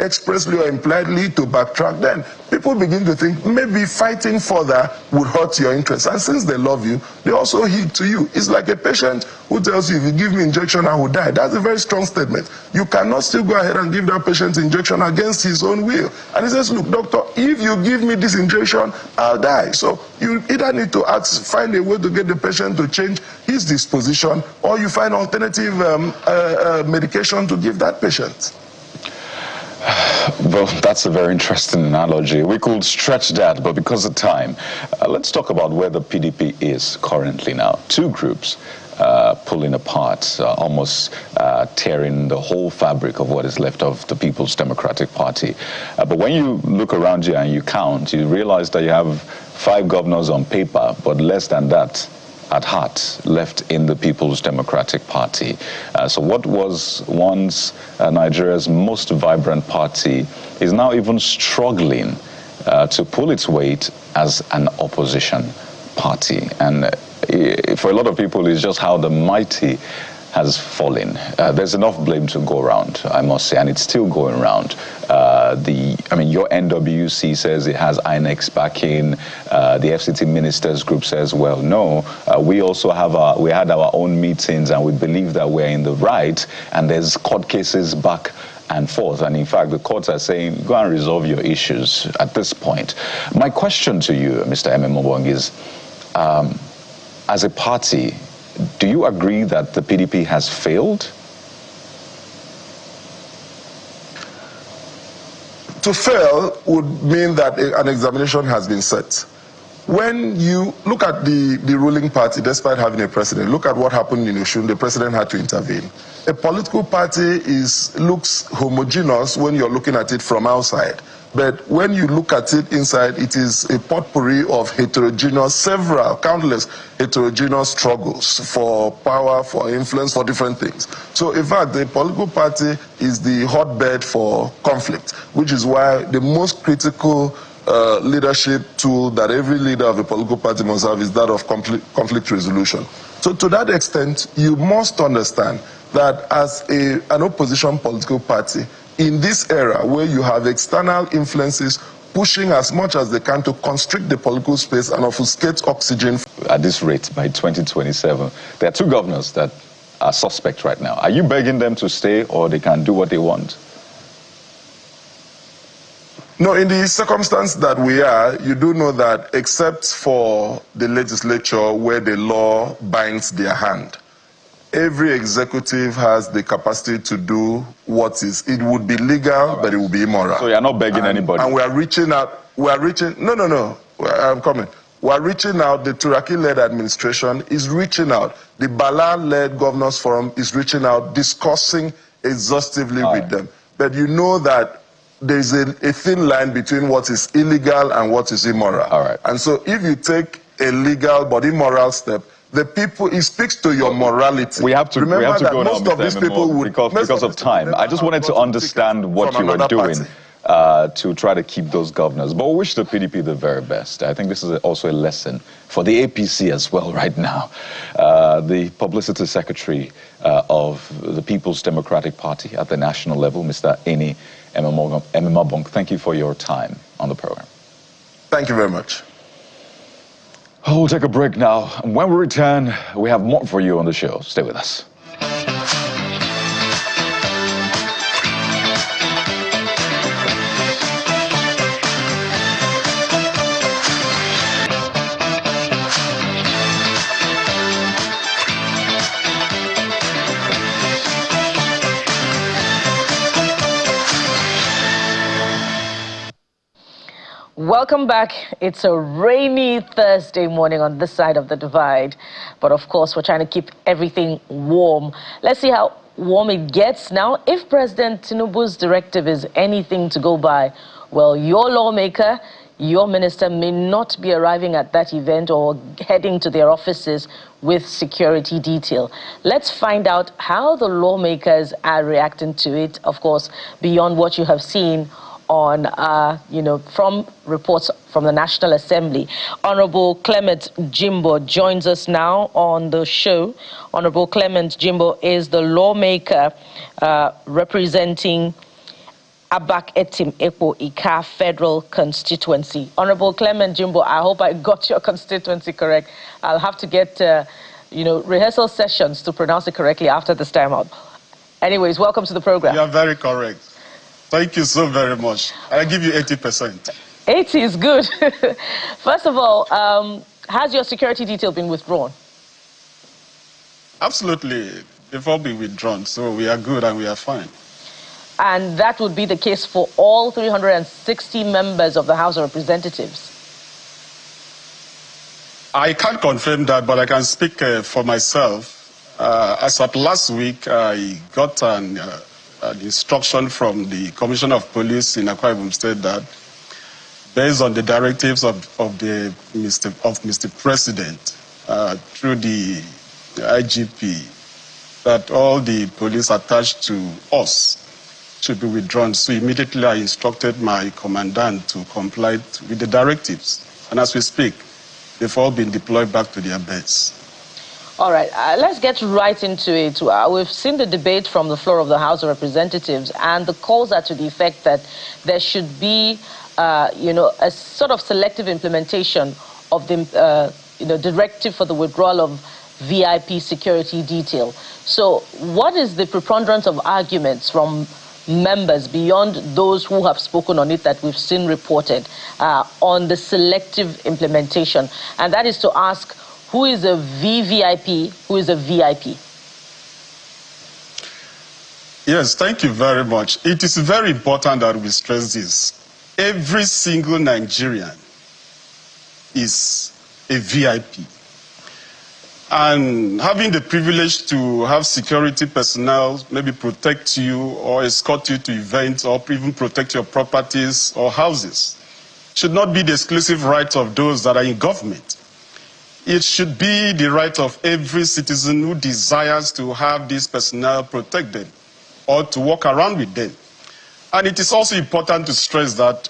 expressly or impliedly to backtrack, then people begin to think maybe fighting further would hurt your interests. And since they love you, they also heed to you. It's like a patient who tells you, if you give me injection, I will die. That's a very strong statement. You cannot still go ahead and give that patient injection against his own will. And he says, look, doctor, if you give me this injection, I'll die. So you either need to find a way to get the patient to change his disposition, or you find alternative medication to give that patient. Well, that's a very interesting analogy. We could stretch that, but because of time, let's talk about where the PDP is currently now. Two groups. pulling apart, almost tearing the whole fabric of what is left of the People's Democratic Party. But when you look around you and you count, you realize that you have 5 governors on paper, but less than that at heart left in the People's Democratic Party. So what was once Nigeria's most vibrant party is now even struggling to pull its weight as an opposition party. And for a lot of people, it's just how the mighty has fallen. There's enough blame to go around, I must say, and it's still going around. Your NWC says it has INEC's backing. The FCT Ministers Group says, well, no. We also have we had our own meetings, and we believe that we're in the right. And there's court cases back and forth. And in fact, the courts are saying, go and resolve your issues at this point. My question to you, Mr. Ememobong, is, as a party, do you agree that the PDP has failed? To fail would mean that an examination has been set. When you look at the ruling party, despite having a president, look at what happened in Osun. The president had to intervene. A political party looks homogeneous when you're looking at it from outside. But when you look at it inside, it is a potpourri of countless heterogeneous struggles for power, for influence, for different things. So in fact, the political party is the hotbed for conflict, which is why the most critical leadership tool that every leader of a political party must have is that of conflict resolution. So to that extent, you must understand that as an opposition political party, in this era where you have external influences pushing as much as they can to constrict the political space and obfuscate oxygen. At this rate, by 2027, there are 2 governors that are suspect right now. Are you begging them to stay, or they can do what they want? No, in the circumstance that we are, you do know that except for the legislature where the law binds their hand, every executive has the capacity to do what is. It would be legal, but it would be immoral. So you're not begging anybody? And we are reaching out. No. I'm coming. We are reaching out. The Turaki-led administration is reaching out. The Bala-led Governors Forum is reaching out, discussing exhaustively with them. But you know that there's a thin line between what is illegal and what is immoral. All right. And so if you take a legal but immoral step, the people, it speaks to your morality. We have to go now, most of these people would, because of time. I just wanted to understand what you were doing to try to keep those governors. But we wish the PDP the very best. I think this is also a lesson for the APC as well right now. The publicity secretary of the People's Democratic Party at the national level, Mr. Eni Ememobong, thank you for your time on the program. Thank you very much. We'll take a break now. And when we return, we have more for you on the show. Stay with us. Welcome back. It's a rainy Thursday morning on this side of the divide. But of course, we're trying to keep everything warm. Let's see how warm it gets now. If President Tinubu's directive is anything to go by, well, your lawmaker, your minister may not be arriving at that event or heading to their offices with security detail. Let's find out how the lawmakers are reacting to it, of course, beyond what you have seen on, from reports from the National Assembly. Honorable Clement Jimbo joins us now on the show. Honorable Clement Jimbo is the lawmaker representing Abak Etim Ekpo Ika Federal Constituency. Honorable Clement Jimbo, I hope I got your constituency correct. I'll have to get, rehearsal sessions to pronounce it correctly after this time out. Anyways, welcome to the program. You are very correct. Thank you so very much. I'll give you 80%. 80 is good. First of all, has your security detail been withdrawn? Absolutely. They've all been withdrawn, so we are good and we are fine. And that would be the case for all 360 members of the House of Representatives? I can't confirm that, but I can speak for myself. As of last week, I got an instruction from the Commissioner of Police in Akwa Ibom State that, based on the directives of Mr. President through the IGP, that all the police attached to us should be withdrawn. So immediately I instructed my commandant to comply with the directives. And as we speak, they've all been deployed back to their beds. All right, let's get right into it. We've seen the debate from the floor of the House of Representatives, and the calls are to the effect that there should be, a sort of selective implementation of the, directive for the withdrawal of VIP security detail. So what is the preponderance of arguments from members beyond those who have spoken on it that we've seen reported on the selective implementation? And that is to ask, who is a VVIP, who is a VIP? Yes, thank you very much. It is very important that we stress this. Every single Nigerian is a VIP. And having the privilege to have security personnel maybe protect you or escort you to events or even protect your properties or houses should not be the exclusive right of those that are in government. It should be the right of every citizen who desires to have this personnel protected or to walk around with them. And it is also important to stress that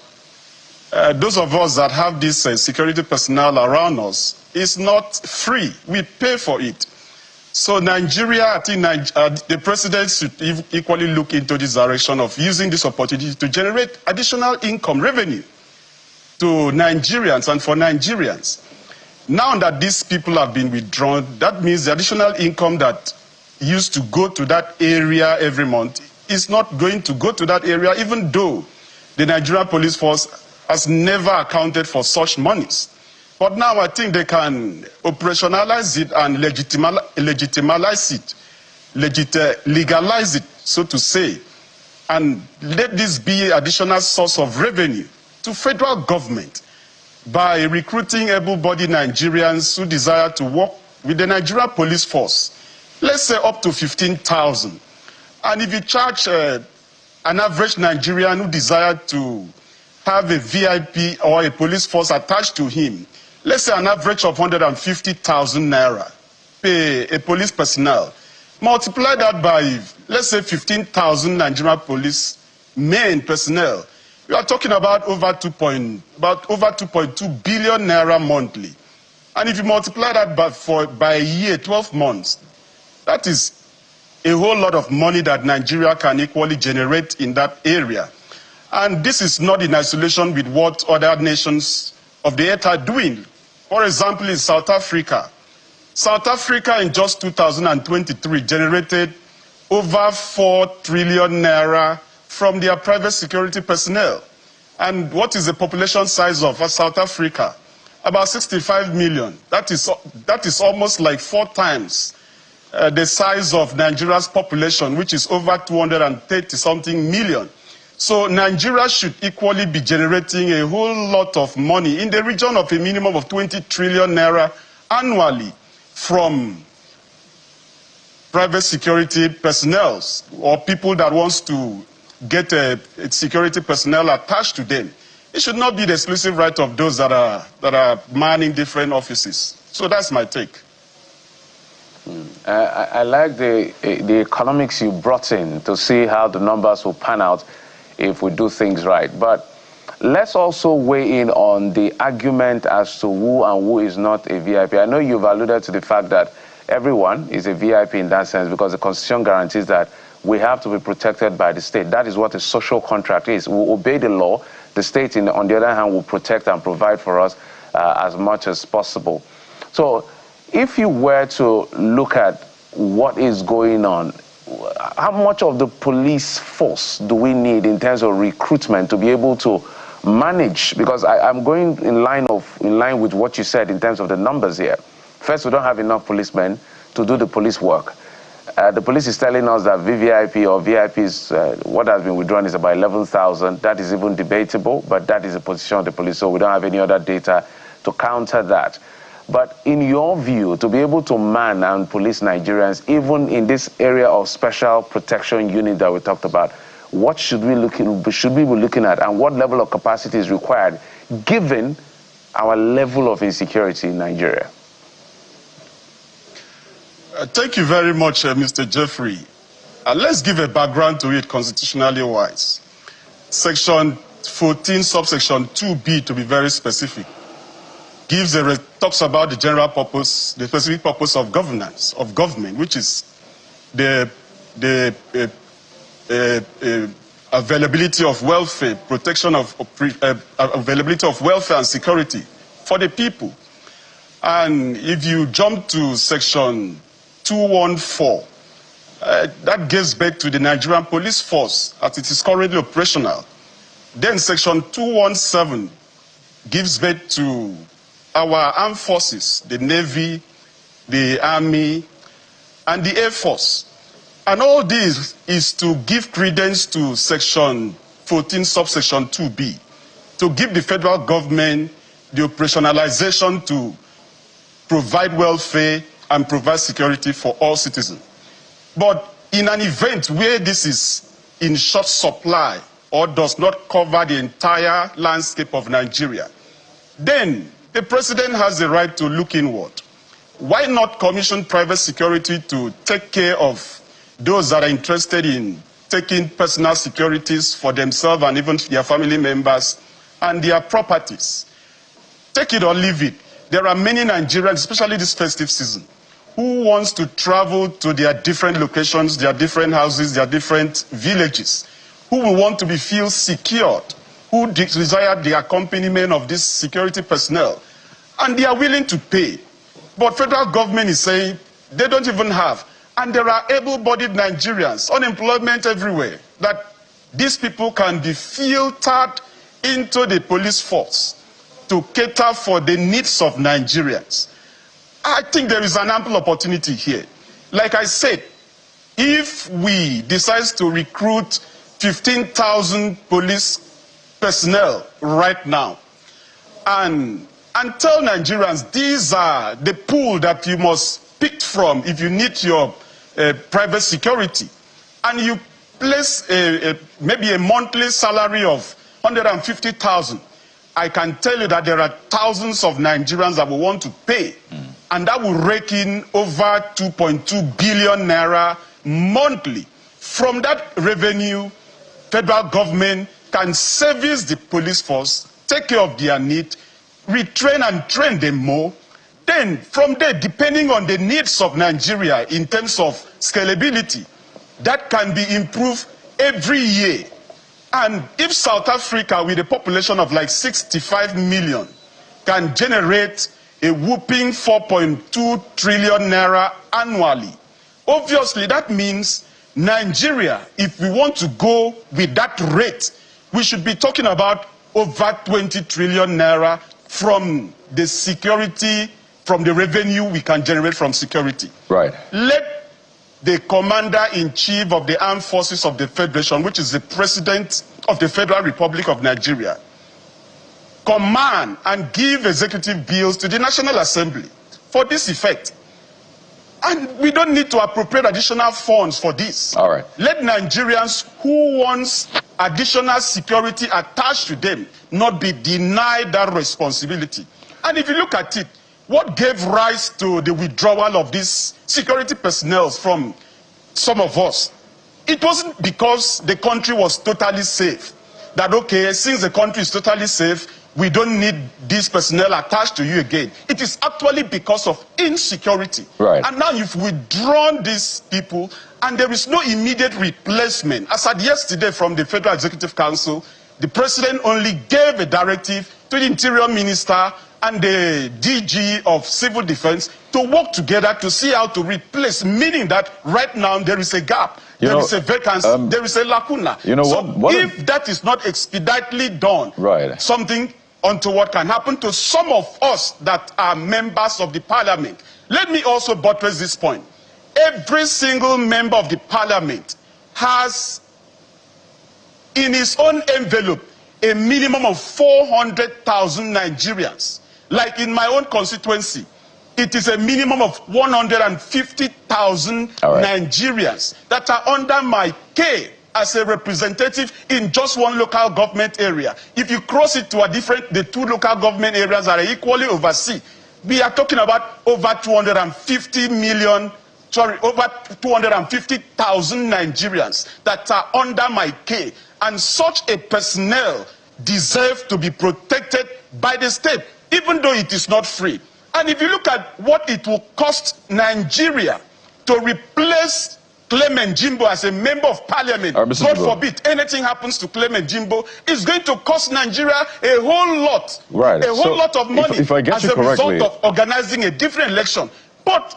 those of us that have this security personnel around us, is not free. We pay for it. So Nigeria, I think the president should equally look into this direction of using this opportunity to generate additional income revenue to Nigerians and for Nigerians. Now that these people have been withdrawn, that means the additional income that used to go to that area every month is not going to go to that area, even though the Nigerian police force has never accounted for such monies. But now I think they can operationalize it and legalize it, so to say, and let this be an additional source of revenue to federal government by recruiting able-bodied Nigerians who desire to work with the Nigerian police force, let's say up to 15,000. And if you charge an average Nigerian who desires to have a VIP or a police force attached to him, let's say an average of 150,000 naira, pay a police personnel. Multiply that by, let's say, 15,000 Nigerian police men personnel. We are talking about over 2.2 billion naira monthly. And if you multiply that by a year, 12 months, that is a whole lot of money that Nigeria can equally generate in that area. And this is not in isolation with what other nations of the earth are doing. For example, in South Africa. South Africa in just 2023 generated over 4 trillion naira from their private security personnel. And what is the population size of South Africa? About 65 million. That is almost like 4 times the size of Nigeria's population, which is over 230-something million. So Nigeria should equally be generating a whole lot of money in the region of a minimum of 20 trillion naira annually from private security personnel or people that wants to get a security personnel attached to them. It should not be the exclusive right of those that are manning different offices. So that's my take. I like the economics you brought in to see how the numbers will pan out if we do things right. But let's also weigh in on the argument as to who and who is not a VIP. I know you've alluded to the fact that everyone is a VIP in that sense because the Constitution guarantees that we have to be protected by the state. That is what a social contract is. We obey the law. The state, on the other hand, will protect and provide for us as much as possible. So if you were to look at what is going on, how much of the police force do we need in terms of recruitment to be able to manage? Because I'm going in line with what you said in terms of the numbers here. First, we don't have enough policemen to do the police work. The police is telling us that VVIP or VIPs, what has been withdrawn is about 11,000. That is even debatable, but that is the position of the police, so we don't have any other data to counter that. But in your view, to be able to man and police Nigerians, even in this area of special protection unit that we talked about, what should we be looking at, and what level of capacity is required given our level of insecurity in Nigeria? Thank you very much, Mr. Jeffrey. Let's give a background to it constitutionally wise. Section 14, subsection 2B, to be very specific, talks about the general purpose, the specific purpose of governance, of government, which is the availability of welfare, protection of availability of welfare and security for the people. And if you jump to section 214, that gives birth to the Nigerian police force as it is currently operational. Then section 217 gives birth to our armed forces, the Navy, the Army, and the Air Force. And all this is to give credence to section 14, subsection 2B, to give the federal government the operationalization to provide welfare and provide security for all citizens. But in an event where this is in short supply or does not cover the entire landscape of Nigeria, then the president has the right to look inward. Why not commission private security to take care of those that are interested in taking personal securities for themselves and even their family members and their properties? Take it or leave it. There are many Nigerians, especially this festive season, who wants to travel to their different locations, their different houses, their different villages, who will want to feel secured, who desire the accompaniment of this security personnel, and they are willing to pay. But federal government is saying they don't even have. And there are able-bodied Nigerians, unemployment everywhere, that these people can be filtered into the police force to cater for the needs of Nigerians. I think there is an ample opportunity here. Like I said, if we decide to recruit 15,000 police personnel right now and tell Nigerians these are the pool that you must pick from if you need your private security, and you place maybe a monthly salary of 150,000, I can tell you that there are thousands of Nigerians that will want to pay, and that will rake in over 2.2 billion naira monthly. From that revenue, federal government can service the police force, take care of their need, retrain and train them more. Then from there, depending on the needs of Nigeria in terms of scalability, that can be improved every year. And if South Africa, with a population of like 65 million, can generate a whooping 4.2 trillion naira annually, obviously that means Nigeria, if we want to go with that rate, we should be talking about over 20 trillion naira from the security, from the revenue we can generate from security. Right. Let the Commander-in-Chief of the Armed Forces of the Federation, which is the President of the Federal Republic of Nigeria, command and give executive bills to the National Assembly for this effect. And we don't need to appropriate additional funds for this. All right. Let Nigerians who want additional security attached to them not be denied that responsibility. And if you look at it, what gave rise to the withdrawal of these security personnel from some of us? It wasn't because the country was totally safe. That, okay, since the country is totally safe, we don't need these personnel attached to you again. It is actually because of insecurity. Right. And now you've withdrawn these people, and there is no immediate replacement. As at yesterday from the Federal Executive Council, the President only gave a directive to the Interior Minister and the DG of Civil Defense to work together to see how to replace, meaning that right now there is a gap, there is a vacancy, there is a lacuna. You know, so if that is not expeditiously done, right, something untoward can happen to some of us that are members of the parliament. Let me also buttress this point. Every single member of the parliament has in his own envelope a minimum of 400,000 Nigerians. Like in my own constituency, it is a minimum of 150,000 Nigerians that are under my care as a representative in just one local government area. If you cross it to the two local government areas that are equally overseen, we are talking about over 250,000 Nigerians that are under my care. And such a personnel deserve to be protected by the state, even though it is not free. And if you look at what it will cost Nigeria to replace Clement Jimbo as a member of parliament, God forbid anything happens to Clement Jimbo, it's going to cost Nigeria a whole lot, a whole lot of money if I get as you a correctly, result of organizing a different election. But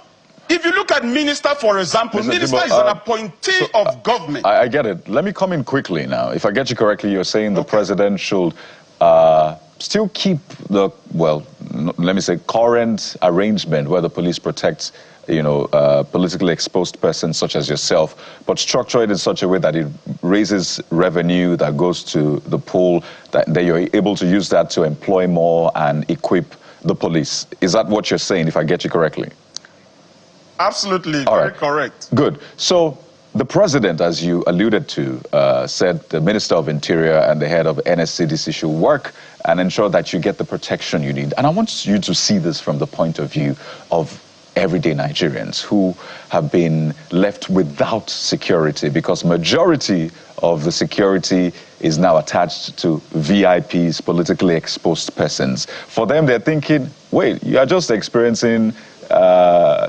if you look at minister, for example, minister is an appointee of government. I get it. Let me come in quickly now. If I get you correctly, you're saying the president should still keep the, well, let me say, current arrangement where the police protects, politically exposed persons such as yourself, but structure it in such a way that it raises revenue that goes to the pool, that you're able to use that to employ more and equip the police. Is that what you're saying, if I get you correctly? Absolutely, very correct. Good. So the president, as you alluded to, said the Minister of Interior and the head of NSCDC should work and ensure that you get the protection you need. And I want you to see this from the point of view of everyday Nigerians who have been left without security, because majority of the security is now attached to VIPs, politically exposed persons. For them, they're thinking, wait, you are just experiencing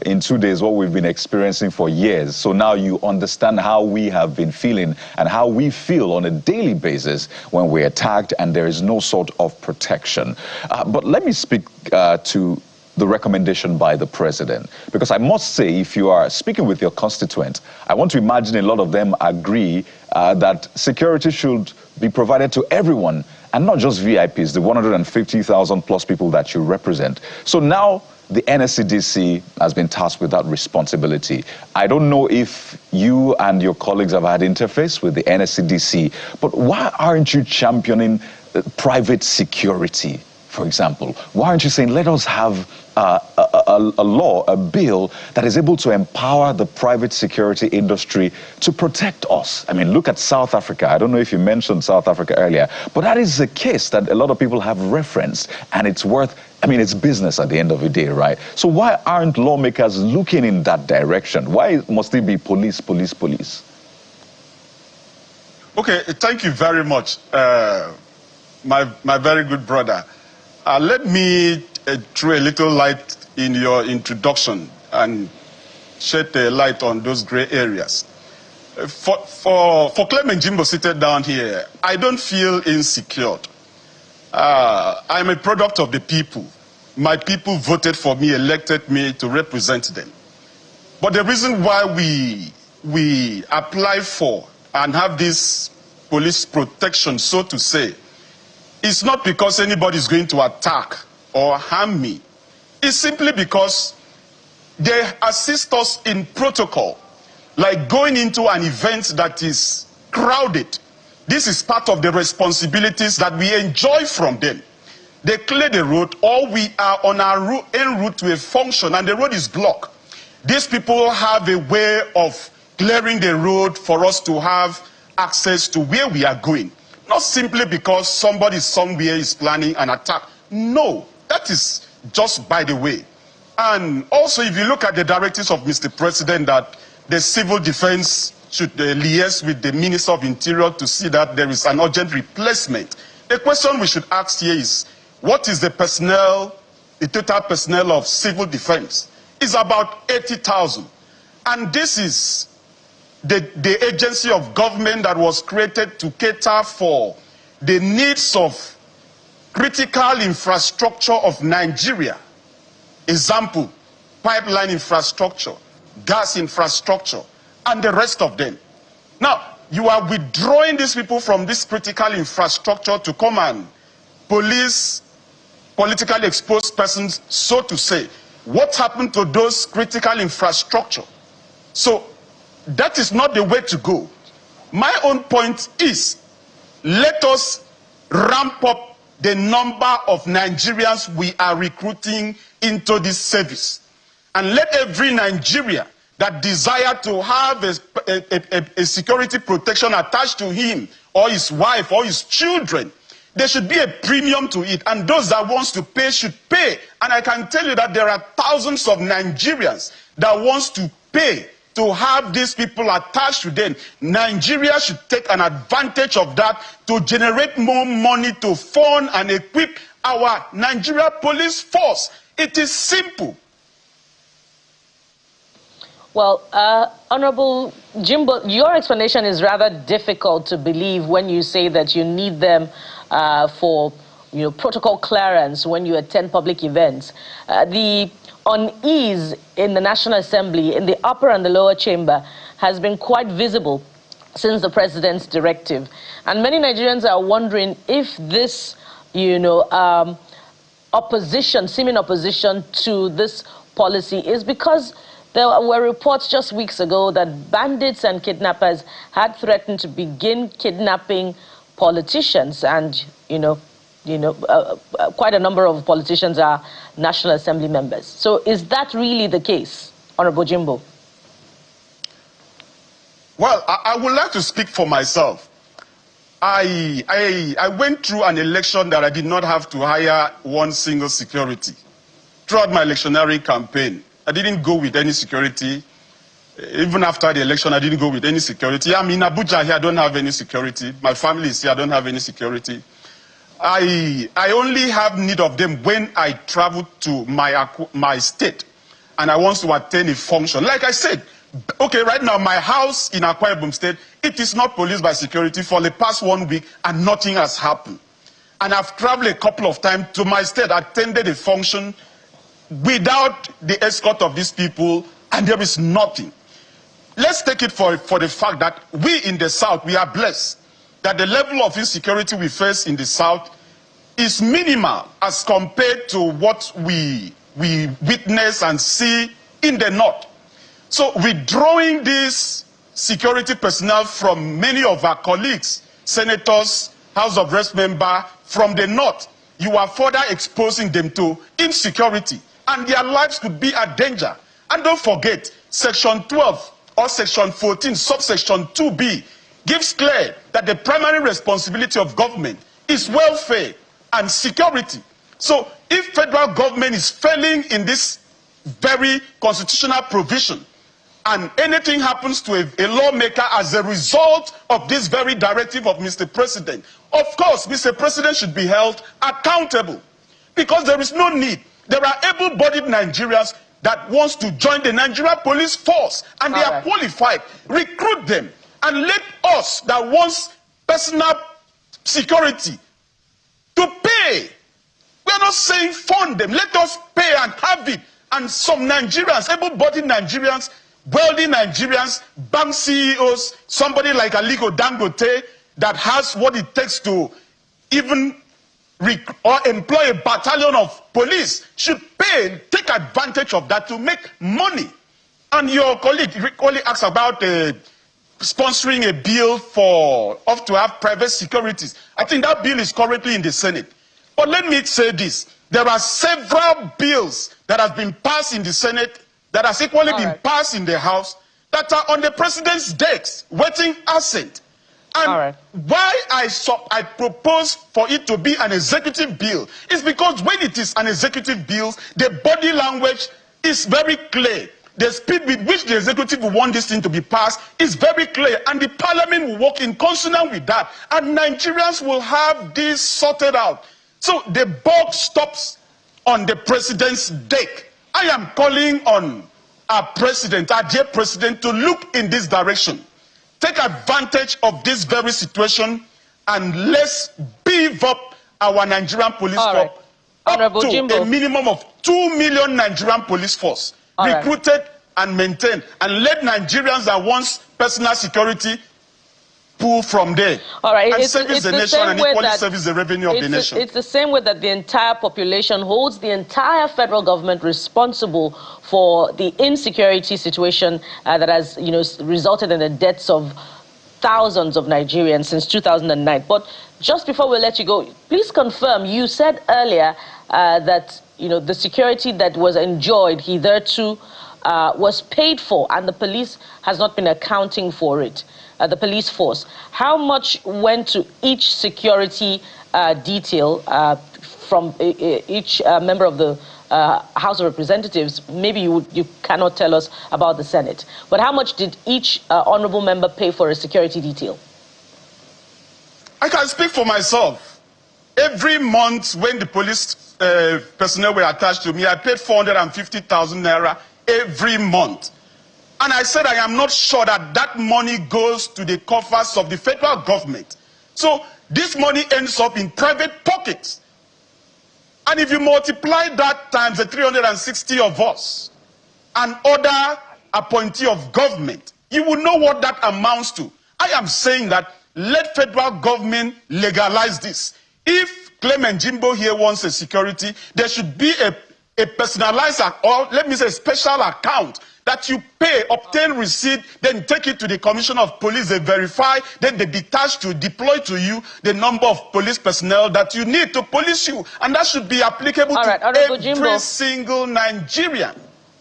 in 2 days what we've been experiencing for years. So now you understand how we have been feeling and how we feel on a daily basis when we're attacked and there is no sort of protection. But let me speak to the recommendation by the president, because I must say, if you are speaking with your constituent, I want to imagine a lot of them agree that security should be provided to everyone and not just VIPs, the 150,000 plus people that you represent. So now the NSCDC has been tasked with that responsibility. I don't know if you and your colleagues have had interface with the NSCDC, but why aren't you championing private security, for example? Why aren't you saying, let us have a law, a bill that is able to empower the private security industry to protect us? I mean, look at South Africa. I don't know if you mentioned South Africa earlier, but that is a case that a lot of people have referenced, and it's worth, I mean, it's business at the end of the day, right? So why aren't lawmakers looking in that direction? Why must it be police, police, police? Okay, thank you very much, my very good brother. Let me throw a little light in your introduction and shed a light on those gray areas. For Clement Jimbo seated down here, I don't feel insecure. I'm a product of the people. My people voted for me, elected me to represent them. But the reason why we apply for and have this police protection, so to say, it's not because anybody is going to attack or harm me. It's simply because they assist us in protocol, like going into an event that is crowded. This is part of the responsibilities that we enjoy from them. They clear the road, or we are on our en route to a function and the road is blocked. These people have a way of clearing the road for us to have access to where we are going. Not simply because somebody somewhere is planning an attack. No, that is just by the way. And also, if you look at the directives of Mr. President that the civil defense should liaise with the Minister of Interior to see that there is an urgent replacement, the question we should ask here is, what is the personnel, the total personnel of civil defense? It's about 80,000. And this is the agency of government that was created to cater for the needs of critical infrastructure of Nigeria. Example, pipeline infrastructure, gas infrastructure, and the rest of them. Now, you are withdrawing these people from this critical infrastructure to come and police politically exposed persons, so to say. What happened to those critical infrastructure? So, that is not the way to go. My own point is, let us ramp up the number of Nigerians we are recruiting into this service. and let every Nigerian that desire to have a security protection attached to him or his wife or his children, there should be a premium to it, and those that wants to pay should pay. And I can tell you that there are thousands of Nigerians that wants to pay to have these people attached to them. Nigeria should take an advantage of that to generate more money to fund and equip our Nigeria police force. It is simple. Well, Honorable Jimbo, your explanation is rather difficult to believe when you say that you need them for protocol clearance when you attend public events. The unease in the National Assembly, in the upper and the lower chamber, has been quite visible since the president's directive. And many Nigerians are wondering if this, opposition, seeming opposition to this policy is because there were reports just weeks ago that bandits and kidnappers had threatened to begin kidnapping politicians, and quite a number of politicians are National Assembly members. So is that really the case, Honorable Jimbo? Well, I would like to speak for myself. I went through an election that I did not have to hire one single security. Throughout my electionary campaign, I didn't go with any security. Even after the election, I didn't go with any security. I'm in Abuja here, I don't have any security. My family is here, I don't have any security. I only have need of them when I travel to my state and I want to attend a function. Like I said, okay, right now, my house in Akwa Ibom State, it is not policed by security for the past 1 week and nothing has happened. And I've traveled a couple of times to my state, attended a function without the escort of these people, and there is nothing. Let's take it for the fact that we in the South, we are blessed that the level of insecurity we face in the South is minimal as compared to what we witness and see in the North. So withdrawing these security personnel from many of our colleagues, senators, House of Reps members from the North, you are further exposing them to insecurity, and their lives could be at danger. And don't forget, Section 12 or Section 14, subsection 2B, gives clear that the primary responsibility of government is welfare and security. So if federal government is failing in this very constitutional provision, and anything happens to a lawmaker as a result of this very directive of Mr. President, of course, Mr. President should be held accountable, because there is no need. There are able-bodied Nigerians that wants to join the Nigeria police force, and they are qualified. Recruit them, and let us that wants personal security to pay. We are not saying fund them. Let us pay and have it. And some Nigerians, able-bodied Nigerians, wealthy Nigerians, bank CEOs, somebody like Adeleke-Fubara that has what it takes to even or employ a battalion of police should pay, take advantage of that to make money. And your colleague asked about sponsoring a bill for to have private securities. I think that bill is currently in the Senate. But let me say this. There are several bills that have been passed in the Senate that has equally been passed in the House that are on the president's desk, waiting assent. And why I propose for it to be an executive bill is because when it is an executive bill, the body language is very clear. The speed with which the executive will want this thing to be passed is very clear, and the parliament will work in consonance with that, and Nigerians will have this sorted out. So the buck stops on the president's deck. I am calling on our president, our dear president, to look in this direction. Take advantage of this very situation, and let's beef up our Nigerian police force up to a minimum of 2 million Nigerian police force, recruited and maintained, and let Nigerians that wants personal security pull from there and service the nation and equally service the revenue of the nation. It's the same way that the entire population holds the entire federal government responsible for the insecurity situation that has, resulted in the deaths of thousands of Nigerians since 2009. But just before we let you go, please confirm, you said earlier that the security that was enjoyed hitherto was paid for, and the police has not been accounting for it, the police force. How much went to each security detail from each member of the House of Representatives? Maybe you cannot tell us about the Senate, but how much did each honorable member pay for a security detail? I can speak for myself. Every month when the police personnel were attached to me, I paid 450,000 naira every month. And I said I am not sure that that money goes to the coffers of the federal government. So this money ends up in private pockets. And if you multiply that times the 360 of us and other appointee of government, you will know what that amounts to. I am saying that let federal government legalize this. If Clement Jimbo here wants a security, there should be a personalized, or let me say a special account that you pay, obtain receipt, then take it to the Commissioner of Police, they verify, then they detach to deploy to you the number of police personnel that you need to police you. And that should be applicable to every single Nigerian.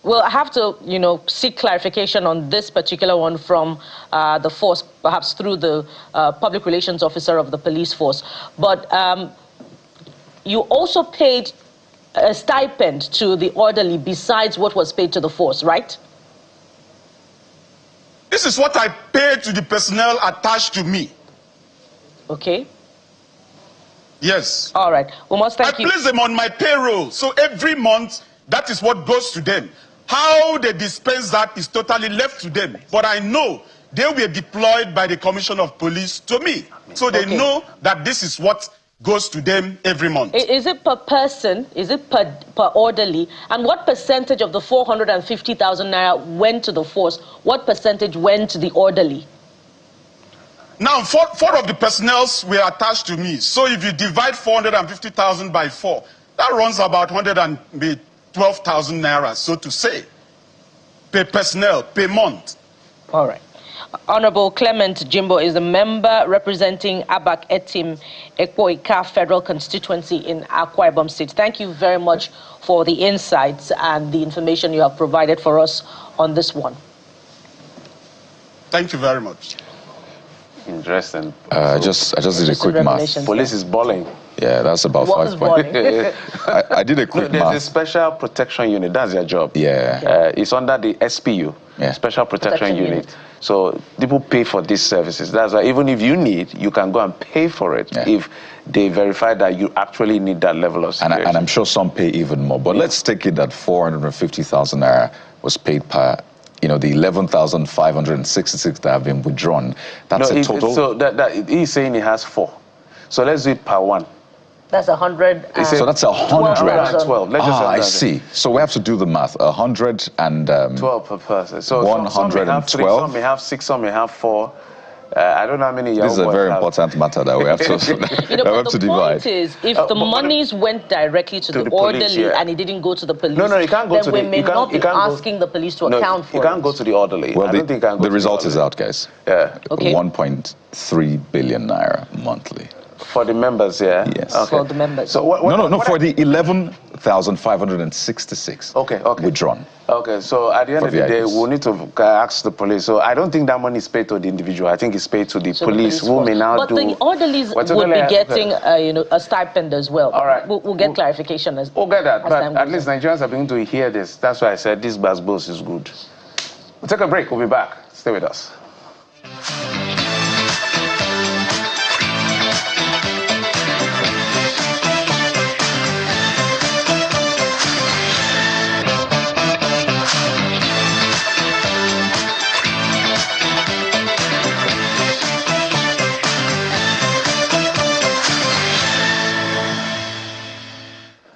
Well, I have to, seek clarification on this particular one from the force, perhaps through the public relations officer of the police force. But you also paid a stipend to the orderly besides what was paid to the force, right? This is what I paid to the personnel attached to me. Okay. Yes. All right. We must thank you. I place them on my payroll. So every month, that is what goes to them. How they dispense that is totally left to them. But I know they will be deployed by the Commissioner of Police to me. So they know that this is what goes to them every month. Is it per person? Is it per orderly? And what percentage of the 450,000 naira went to the force? What percentage went to the orderly? Now, four of the personnel were attached to me. So if you divide 450,000 by 4, that runs about 112,000 naira, so to say, per personnel, per month. All right. Honorable Clement Jimbo is a member representing Abak Etim Ekwoika Federal Constituency in Akwa Ibom State. Thank you very much for the insights and the information you have provided for us on this one. Thank you very much. Interesting. I just did a quick math. Police is balling. Yeah, that's about 5 points. I did a quick math. There's a special protection unit. That's their job. Yeah. It's under the SPU, Special Protection Unit. So people pay for these services. That's why even if you need, you can go and pay for it if they verify that you actually need that level of security. And I'm sure some pay even more. But let's take it that 450,000 naira was paid per, the 11,566 that have been withdrawn. That's a total. So he's saying he has 4. So let's do it per one. That's 100. So that's 100. 12. I see. So we have to do the math. 100 and 12 per person. So 112. Some may have 6, some may have 4. I don't know how many. This is a very important matter that we have to divide. The point is, if the monies went directly to the orderly and it didn't go to the police, you can't go then we may not be asking the police to account for it. You can't go to the orderly. Well, the result is out, guys. Yeah. Okay. 1.3 billion naira monthly. For the members, Yes. Okay. For the members. So for the 11,566 withdrawn. Okay, so at the end of the day, we'll need to ask the police. So I don't think that money is paid to the individual. I think it's paid to the police who may now do... But the orderlies would be getting, a stipend as well. All right. We'll get clarification as well. We'll get that, but at least Nigerians are beginning to hear this. That's why I said this bus is good. We'll take a break. We'll be back. Stay with us.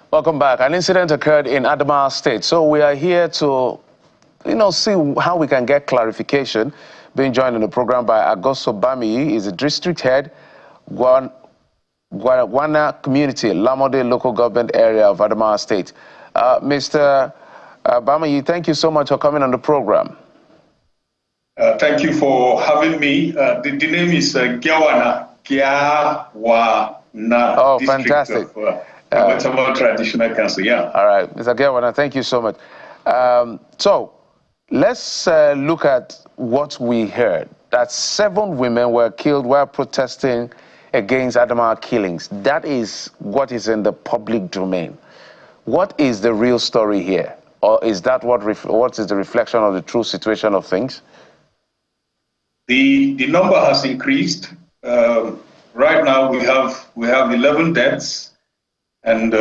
Welcome back. An incident occurred in Adamawa State. So we are here to, see how we can get clarification. Being joined in the program by Agoso Bamiyi, is the district head, Guana Community, Lamode local government area of Adamawa State. Mr. Bamiyi, thank you so much for coming on the program. Thank you for having me. The name is Gyawana. Oh, fantastic. Adamawa Traditional Council, yeah. All right, Mr. Gerwana, thank you so much. So let's look at what we heard, that 7 women were killed while protesting against Adamawa killings. That is what is in the public domain. What is the real story here? Or is that what is the reflection of the true situation of things? The number has increased. Right now we have 11 deaths, and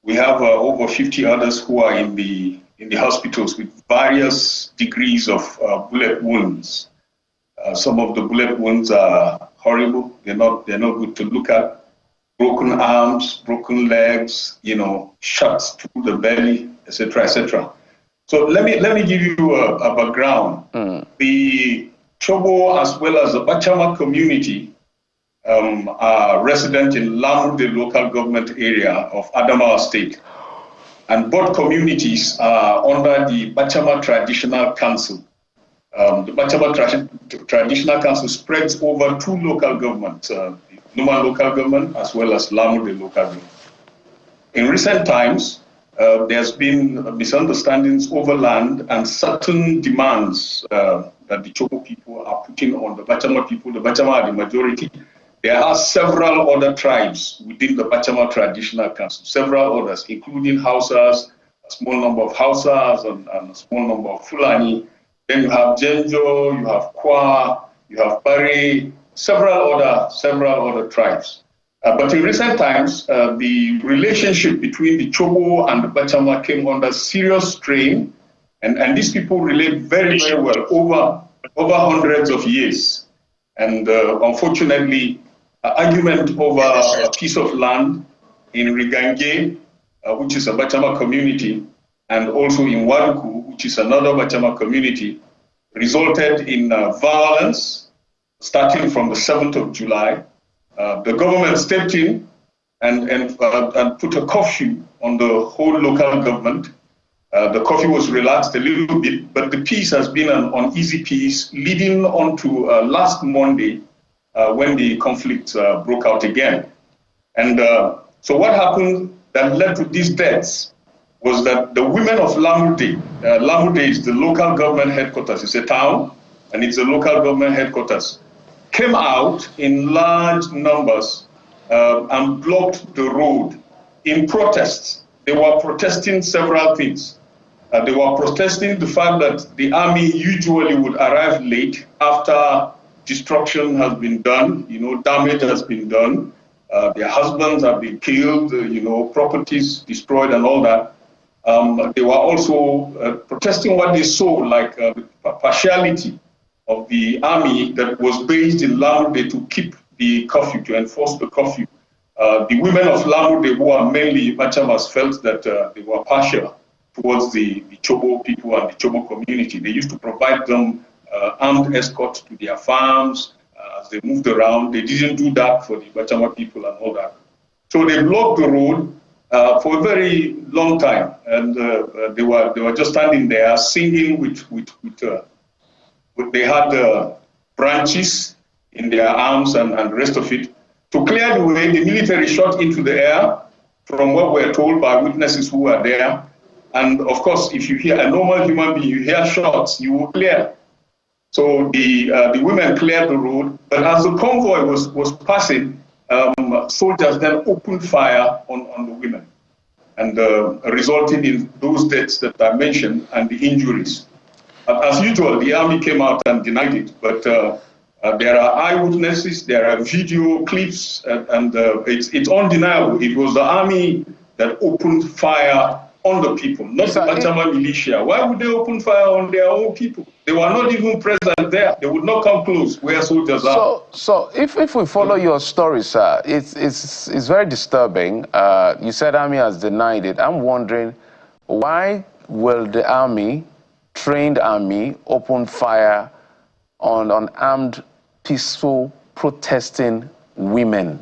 we have over 50 others who are in the hospitals with various degrees of bullet wounds. Some of the bullet wounds are horrible. They're not good to look at. Broken arms, broken legs, shots to the belly, etc., etc. So let me give you a background. The Chobo as well as the Bachama community are resident in Lamu, the local government area of Adamawa State. And both communities are under the Bachama Traditional Council. The Bachama Traditional Council spreads over 2 local governments, Numa local government as well as Lamu, the local government. In recent times, there's been misunderstandings over land and certain demands that the Chobo people are putting on the Bachama people. The Bachama are the majority. There are several other tribes within the Bachama Traditional Council, several others, including Hausas, a small number of Hausas and a small number of Fulani. Then you have Genjo, you have Kwa, you have Bari, several other tribes. But in recent times, the relationship between the Chobo and the Bachama came under serious strain, and these people relate very, very well over hundreds of years. And unfortunately, argument over a piece of land in Rigange, which is a Bachama community, and also in Waduku, which is another Bachama community, resulted in violence starting from the 7th of July. The government stepped in and put a curfew on the whole local government. The curfew was relaxed a little bit, but the peace has been an uneasy peace leading on to last Monday when the conflict broke out again. And so what happened that led to these deaths was that the women of Lamude is the local government headquarters. It's a town, and it's the local government headquarters, came out in large numbers and blocked the road in protests. They were protesting several things. They were protesting the fact that the army usually would arrive late after destruction has been done, damage has been done, their husbands have been killed, properties destroyed and all that. They were also protesting what they saw, like the partiality of the army that was based in Lamude to keep the curfew, to enforce the curfew. The women of Lamude, who are mainly Bachamas, felt that they were partial towards the Chobo people and the Chobo community. They used to provide them armed escort to their farms as they moved around. They didn't do that for the Bachama people and all that. So they blocked the road for a very long time, and they were just standing there singing they had branches in their arms and the rest of it. To clear the way, the military shot into the air, from what we're told by witnesses who were there. And of course, if you hear a normal human being, you hear shots, you will clear. So the women cleared the road, but as the convoy was passing, soldiers then opened fire on the women, and resulting in those deaths that I mentioned and the injuries. As usual, the army came out and denied it, but there are eyewitnesses, there are video clips, and it's undeniable. It was the army that opened fire on the people, not the Bachama militia. Why would they open fire on their own people? They were not even present there. They would not come close where soldiers are. So if we follow your story, sir, it's very disturbing. You said army has denied it. I'm wondering, why will the army, trained army, open fire on armed, peaceful, protesting women,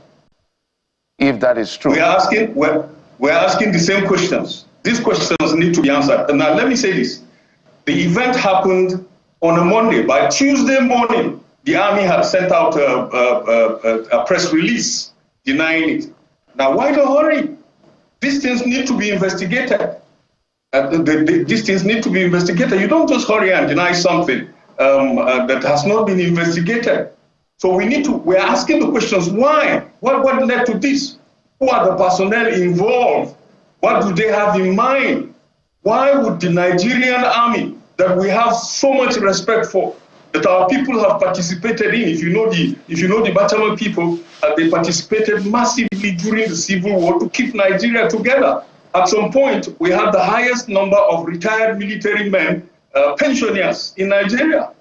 if that is true? We're asking the same questions. These questions need to be answered. And now let me say this. The event happened on a Monday. By Tuesday morning, the army had sent out a press release denying it. Now, why the hurry? these things need to be investigated. These things need to be investigated. You don't just hurry and deny something that has not been investigated. So we're asking the questions, why? What led to this? Who are the personnel involved? What do they have in mind? Why would the Nigerian army that we have so much respect for, that our people have participated in, if you know the Adamawa people, they participated massively during the Civil War to keep Nigeria together. At some point, we had the highest number of retired military men, pensioners in Nigeria.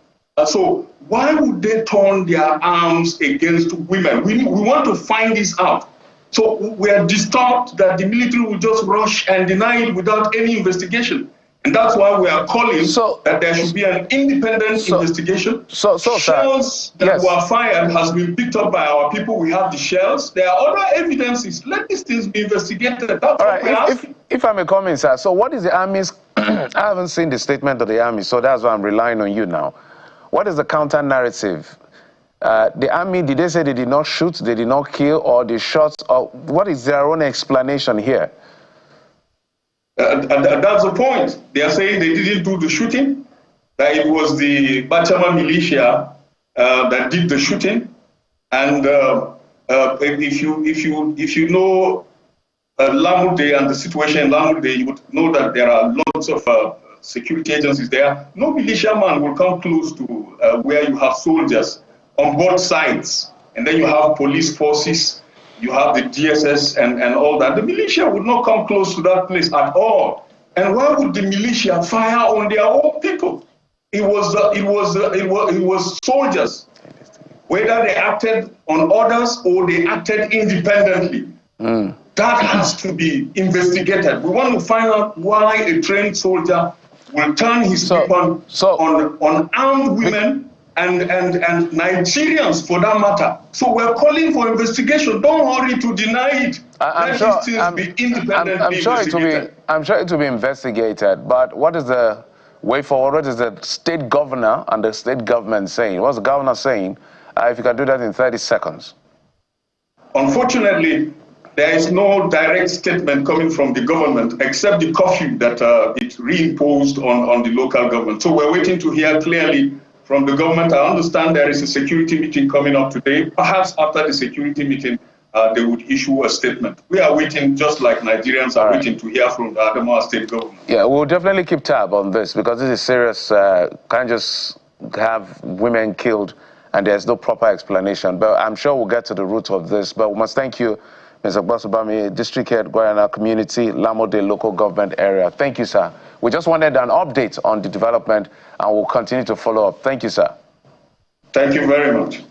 So why would they turn their arms against women? We want to find this out. So we are disturbed that the military will just rush and deny it without any investigation. And that's why we are calling that there should be an independent investigation. Shells that were fired has been picked up by our people. We have the shells. There are other evidences. Let these things be investigated. That's what we're asking. If I may comment, sir. So what is the Army's... I haven't seen the statement of the Army, so that's why I'm relying on you now. What is the counter-narrative? The Army, did they say they did not shoot, they did not kill, or they shot? Or what is their own explanation here? That's the point. They are saying they didn't do the shooting, that it was the Bachama militia that did the shooting. And if you know Lamude and the situation in Lamude, you would know that there are lots of security agencies there. No militiaman will come close to where you have soldiers on both sides. And then you have police forces, you have the DSS and all that. The militia would not come close to that place at all. And why would the militia fire on their own people? It was soldiers, whether they acted on orders or they acted independently. That has to be investigated. We want to find out why a trained soldier will turn his weapon on armed women and Nigerians, for that matter. So we're calling for investigation. Don't hurry to deny it. I'm sure it will be investigated. But what is the way forward? What is the state governor and the state government saying? What's the governor saying? If you can do that in 30 seconds. Unfortunately, there is no direct statement coming from the government except the curfew that it reimposed on the local government. So we're waiting to hear clearly from the government. I understand there is a security meeting coming up today. Perhaps after the security meeting, they would issue a statement. We are waiting, just like Nigerians are waiting to hear from the Adamawa state government. Yeah, we'll definitely keep tab on this because this is serious. Can't just have women killed and there's no proper explanation. But I'm sure we'll get to the root of this. But we must thank you, Mr. Bosobami, District Head, Guayana Community, Lamode Local Government Area. Thank you, sir. We just wanted an update on the development, and we'll continue to follow up. Thank you, sir. Thank you very much.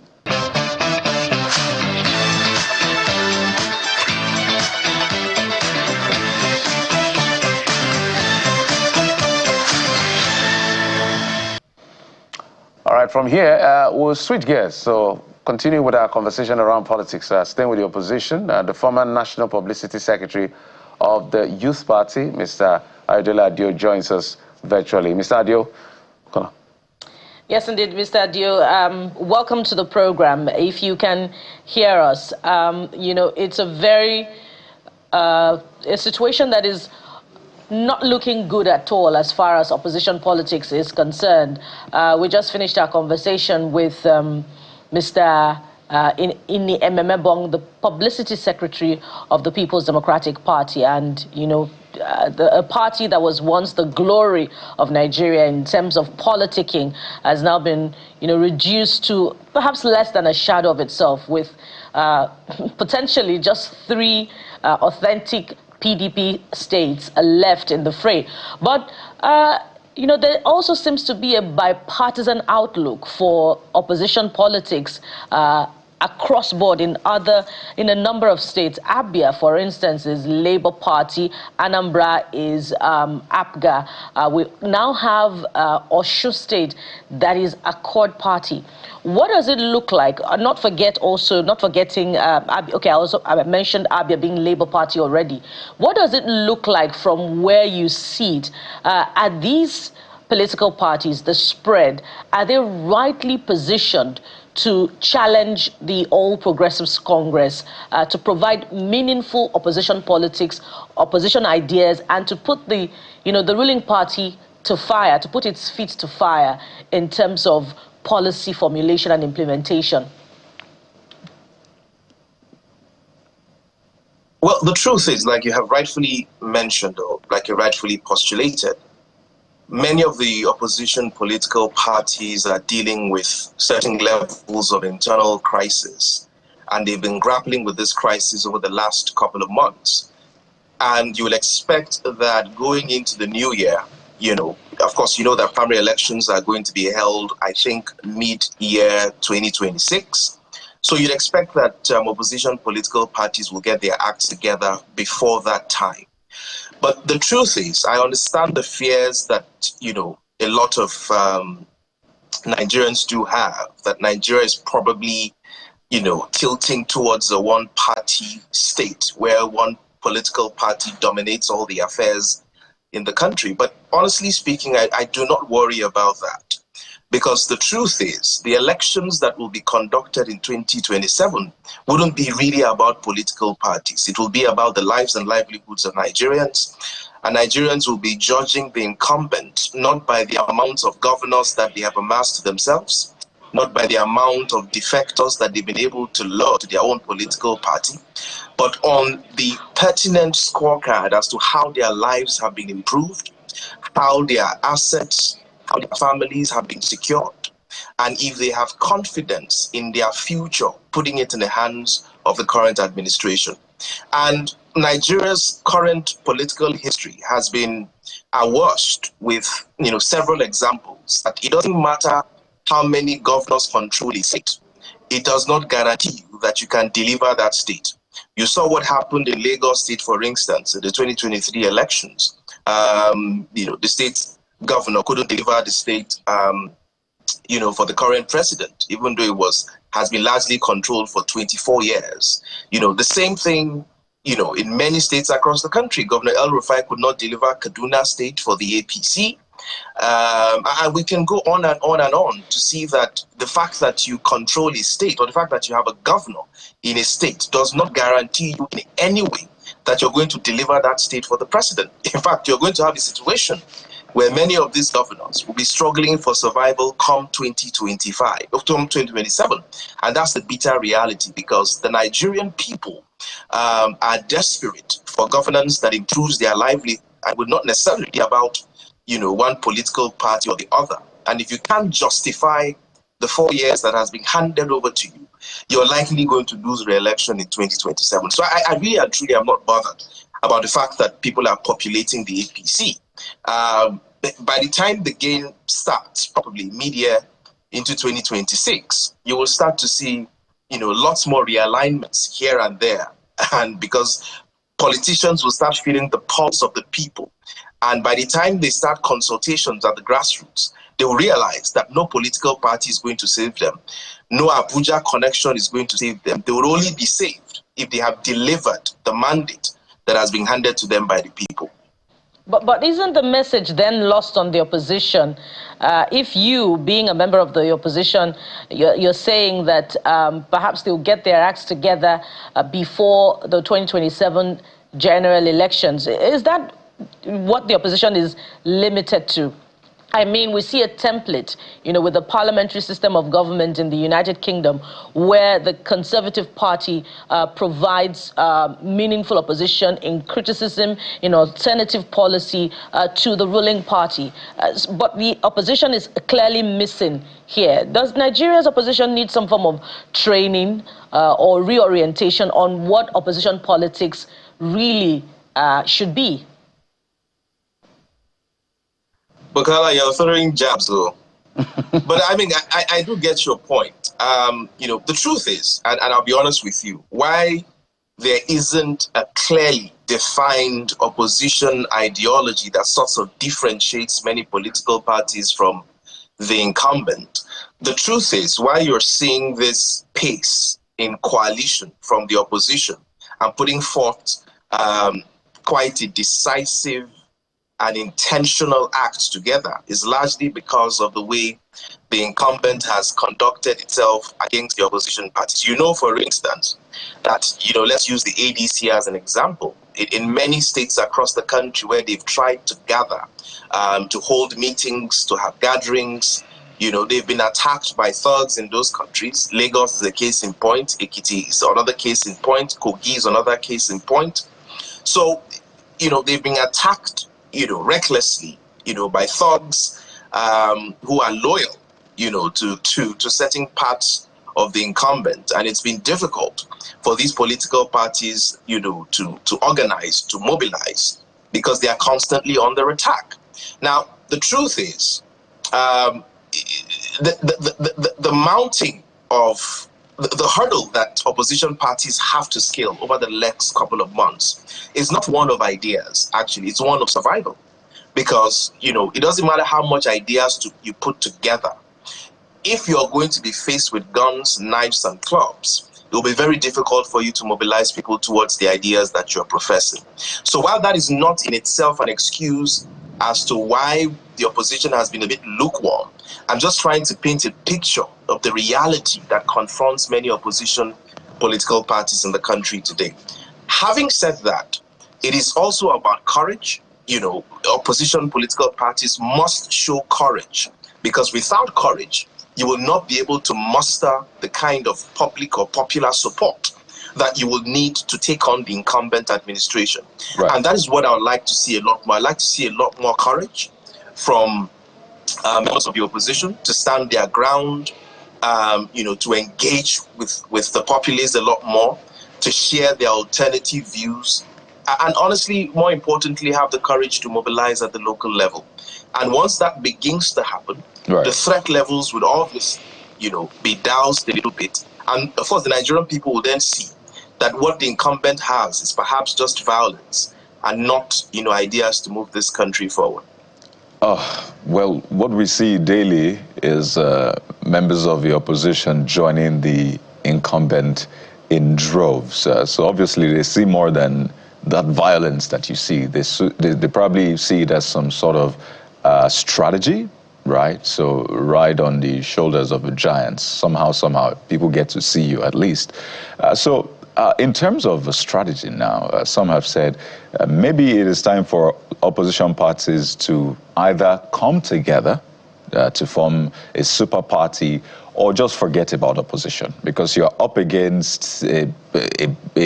All right, from here, we'll switch gears. So continue with our conversation around politics. Staying with the opposition, the former National Publicity Secretary of the Youth Party, Mr. Adeleke-Fubara, joins us virtually. Mr. Adio, come on. Yes, indeed, Mr. Adio. Welcome to the program. If you can hear us, you know, it's a very a situation that is not looking good at all as far as opposition politics is concerned. We just finished our conversation with Mr. Inni Ememebong, the publicity secretary of the People's Democratic Party, and you know, a party that was once the glory of Nigeria in terms of politicking has now been, you know, reduced to perhaps less than a shadow of itself, with potentially just 3 authentic PDP states left in the fray. But you know, there also seems to be a bipartisan outlook for opposition politics across board in a number of states. Abia, for instance, is Labour Party. Anambra is APGA. We now have Oshu State, that is Accord Party. What does it look like? Not forgetting, okay, I mentioned Abia being Labour Party already. What does it look like from where you see it? Are these political parties, the spread, are they rightly positioned to challenge the All Progressives Congress, to provide meaningful opposition politics, opposition ideas, and to put the ruling party to fire, to put its feet to fire in terms of policy formulation and implementation? Well, the truth is, like you have rightfully mentioned, or like you rightfully postulated, many of the opposition political parties are dealing with certain levels of internal crisis, and they've been grappling with this crisis over the last couple of months. And you will expect that going into the new year, of course, that primary elections are going to be held, I think, mid-year 2026. So you'd expect that opposition political parties will get their acts together before that time. But the truth is, I understand the fears that, a lot of Nigerians do have, that Nigeria is probably, tilting towards a one-party state where one political party dominates all the affairs in the country. But honestly speaking, I do not worry about that. Because the truth is, the elections that will be conducted in 2027 wouldn't be really about political parties. It will be about the lives and livelihoods of Nigerians. And Nigerians will be judging the incumbent not by the amount of governors that they have amassed themselves, not by the amount of defectors that they've been able to lure to their own political party, but on the pertinent scorecard as to how their lives have been improved, how their assets, how their families have been secured, and if they have confidence in their future, putting it in the hands of the current administration. And Nigeria's current political history has been awash with several examples that it doesn't matter how many governors control a state, it does not guarantee you that you can deliver that state. You saw what happened in Lagos State, for instance, in the 2023 elections. The state governor couldn't deliver the state, for the current president, even though it has been largely controlled for 24 years. The same thing, in many states across the country. Governor El-Rufai could not deliver Kaduna State for the APC. And we can go on and on and on to see that the fact that you control a state, or the fact that you have a governor in a state, does not guarantee you in any way that you're going to deliver that state for the president. In fact, you're going to have a situation where many of these governors will be struggling for survival come 2027. And that's the bitter reality, because the Nigerian people are desperate for governance that improves their livelihood and would not necessarily be about, one political party or the other. And if you can't justify the 4 years that has been handed over to you, you're likely going to lose re-election in 2027. So I really and truly am not bothered about the fact that people are populating the APC. By the time the game starts, probably mid-year into 2026, you will start to see, lots more realignments here and there. And because politicians will start feeling the pulse of the people. And by the time they start consultations at the grassroots, they will realize that no political party is going to save them. No Abuja connection is going to save them. They will only be saved if they have delivered the mandate that has been handed to them by the people. But isn't the message then lost on the opposition? If you, being a member of the opposition, you're saying that perhaps they'll get their acts together before the 2027 general elections. Is that what the opposition is limited to? I mean, we see a template, with the parliamentary system of government in the United Kingdom, where the Conservative Party provides meaningful opposition in criticism, alternative policy to the ruling party. But the opposition is clearly missing here. Does Nigeria's opposition need some form of training or reorientation on what opposition politics really should be? Bukala, you're throwing jabs, though. But I mean, I do get your point. The truth is, and I'll be honest with you, why there isn't a clearly defined opposition ideology that sort of differentiates many political parties from the incumbent. The truth is, why you're seeing this pace in coalition from the opposition and putting forth quite a decisive an intentional act together is largely because of the way the incumbent has conducted itself against the opposition parties. You know, for instance, that, let's use the ADC as an example. In many states across the country where they've tried to gather, to hold meetings, to have gatherings, they've been attacked by thugs in those countries. Lagos is a case in point. Ekiti is another case in point. Kogi is another case in point. So, they've been attacked, recklessly, by thugs who are loyal, to certain parts of the incumbent. And it's been difficult for these political parties, to organize, to mobilize, because they are constantly under attack. Now, the truth is, the mounting of the hurdle that opposition parties have to scale over the next couple of months is not one of ideas. Actually, it's one of survival, because it doesn't matter how much ideas you put together. If you're going to be faced with guns, knives, and clubs, it will be very difficult for you to mobilize people towards the ideas that you're professing. So while that is not in itself an excuse as to why the opposition has been a bit lukewarm, I'm just trying to paint a picture of the reality that confronts many opposition political parties in the country today. Having said that, it is also about courage. Opposition political parties must show courage, because without courage, you will not be able to muster the kind of public or popular support that you will need to take on the incumbent administration. Right. And that is what I would like to see a lot more. I'd like to see a lot more courage from members of the opposition to stand their ground, to engage with the populace a lot more, to share their alternative views, and honestly, more importantly, have the courage to mobilize at the local level. And once that begins to happen, right, the threat levels would obviously, be doused a little bit. And of course, the Nigerian people will then see that what the incumbent has is perhaps just violence and not, ideas to move this country forward. Well, what we see daily is members of the opposition joining the incumbent in droves. So obviously they see more than that violence that you see. They probably see it as some sort of strategy, right? So ride on the shoulders of the giants. Somehow people get to see you at least. In terms of a strategy now, some have said maybe it is time for opposition parties to either come together to form a super party or just forget about opposition, because you're up against a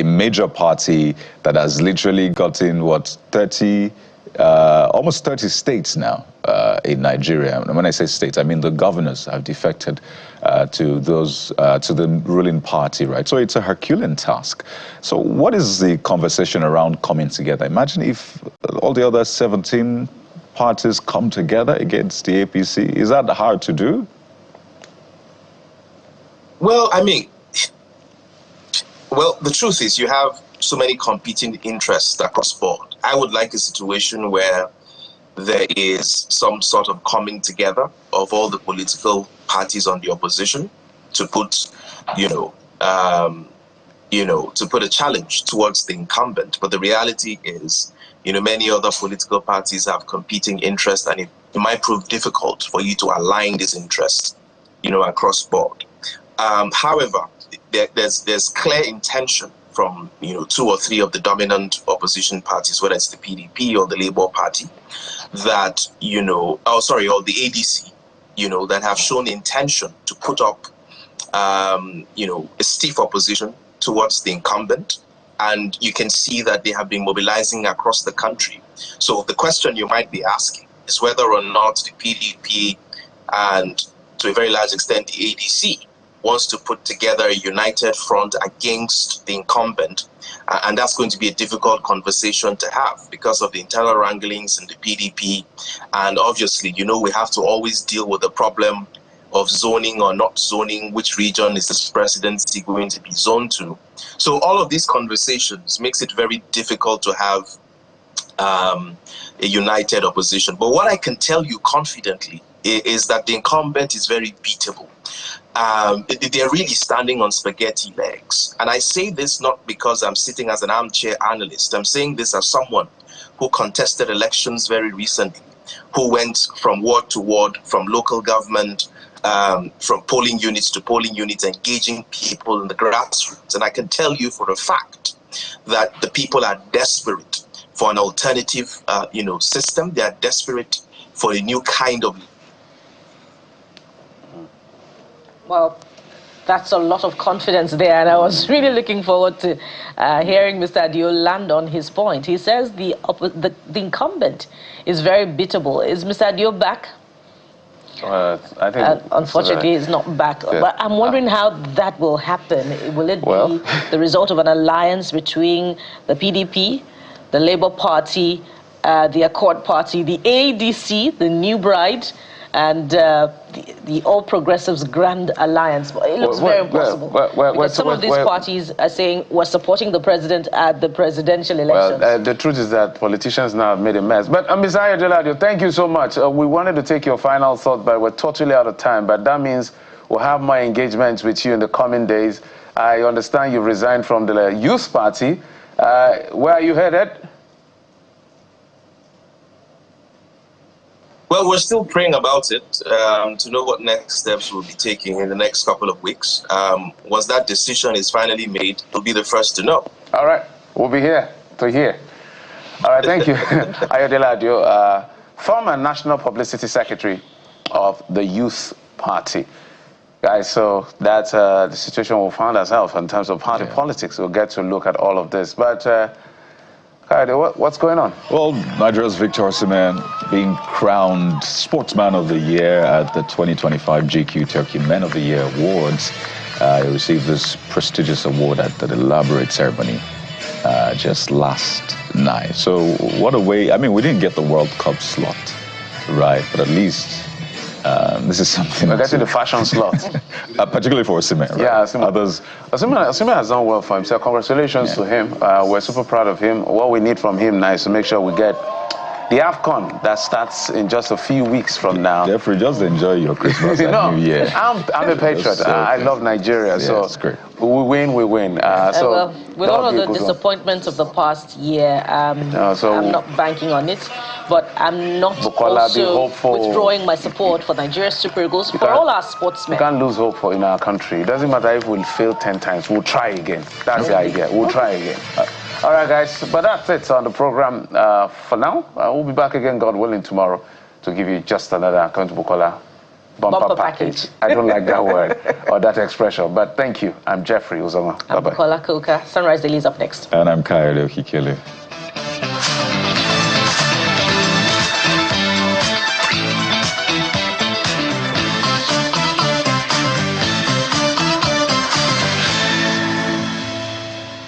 major party that has literally gotten, almost 30 states now in Nigeria. And when I say states, I mean the governors have defected to the ruling party, right? So it's a Herculean task. So what is the conversation around coming together? Imagine if all the other 17 parties come together against the APC. Is that hard to do? Well, the truth is you have so many competing interests across board. I would like a situation where there is some sort of coming together of all the political parties on the opposition to put, to put a challenge towards the incumbent. But the reality is, many other political parties have competing interests, and it might prove difficult for you to align these interests, across board. However, there's clear intention from 2 or 3 of the dominant opposition parties, whether it's the PDP or the Labour Party, that or the ADC, that have shown intention to put up a stiff opposition towards the incumbent, and you can see that they have been mobilizing across the country. So the question you might be asking is whether or not the PDP and to a very large extent the ADC wants to put together a united front against the incumbent. And that's going to be a difficult conversation to have because of the internal wranglings in the PDP. And obviously, we have to always deal with the problem of zoning or not zoning. Which region is this presidency going to be zoned to? So all of these conversations makes it very difficult to have a united opposition. But what I can tell you confidently is that the incumbent is very beatable. They're really standing on spaghetti legs. And I say this not because I'm sitting as an armchair analyst. I'm saying this as someone who contested elections very recently, who went from ward to ward, from local government, from polling units to polling units, engaging people in the grassroots. And I can tell you for a fact that the people are desperate for an alternative, system. They are desperate for a new kind of. Well, that's a lot of confidence there, and I was really looking forward to hearing Mr. Adio land on his point. He says the incumbent is very biddable. Is Mr. Adio back? I think unfortunately, he's not back. Yeah. But I'm wondering how that will happen. Will it be the result of an alliance between the PDP, the Labour Party, the Accord Party, the ADC, the New Bride, and the All Progressives Grand Alliance? It looks very impossible. Because some of these parties are saying we're supporting the president at the presidential elections. Well, the truth is that politicians now have made a mess. But Ms. Adeleke, thank you so much. We wanted to take your final thought, but we're totally out of time. But that means we'll have more engagements with you in the coming days. I understand you've resigned from the Youth Party. Where are you headed? Well, we're still praying about it to know what next steps we'll be taking in the next couple of weeks. Once that decision is finally made, we'll be the first to know. All right. We'll be here to hear. All right. Thank you. Adeleke, former National Publicity Secretary of the Youth Party. Guys, so that's the situation we found ourselves in terms of party politics. We'll get to look at all of this. But what's going on? Well, Nigeria's Victor Osimhen being crowned Sportsman of the Year at the 2025 GQ Turkey Men of the Year Awards. He received this prestigious award at the elaborate ceremony just last night. So what a way. I mean, we didn't get the World Cup slot, right? But at least this is something. We're getting the fashion slot. Particularly for Osimhen, right? Yeah, Osimhen has done well for himself. Congratulations to him. We're super proud of him. What we need from him now is to make sure we get the AFCON that starts in just a few weeks from now. Jeffrey, just enjoy your Christmas and New Year. I'm a patriot. I love Nigeria. Yeah, so it's great. We win, we win. So with all of the disappointments of the past year, I'm not banking on it. But I'm not also withdrawing my support for Nigeria's Super Eagles, for all our sportsmen. You can't lose hope in our country. It doesn't matter if we'll fail 10 times. We'll try again. That's the idea. We'll try again. All right, guys. But that's it on the program for now. We'll be back again, God willing, tomorrow to give you just another Bukola bumper package. I don't like that word or that expression, but thank you. I'm Jeffrey Uzoma. I'm Bukola Koka. Sunrise Daily is up next. And I'm Adeleke-Fubara.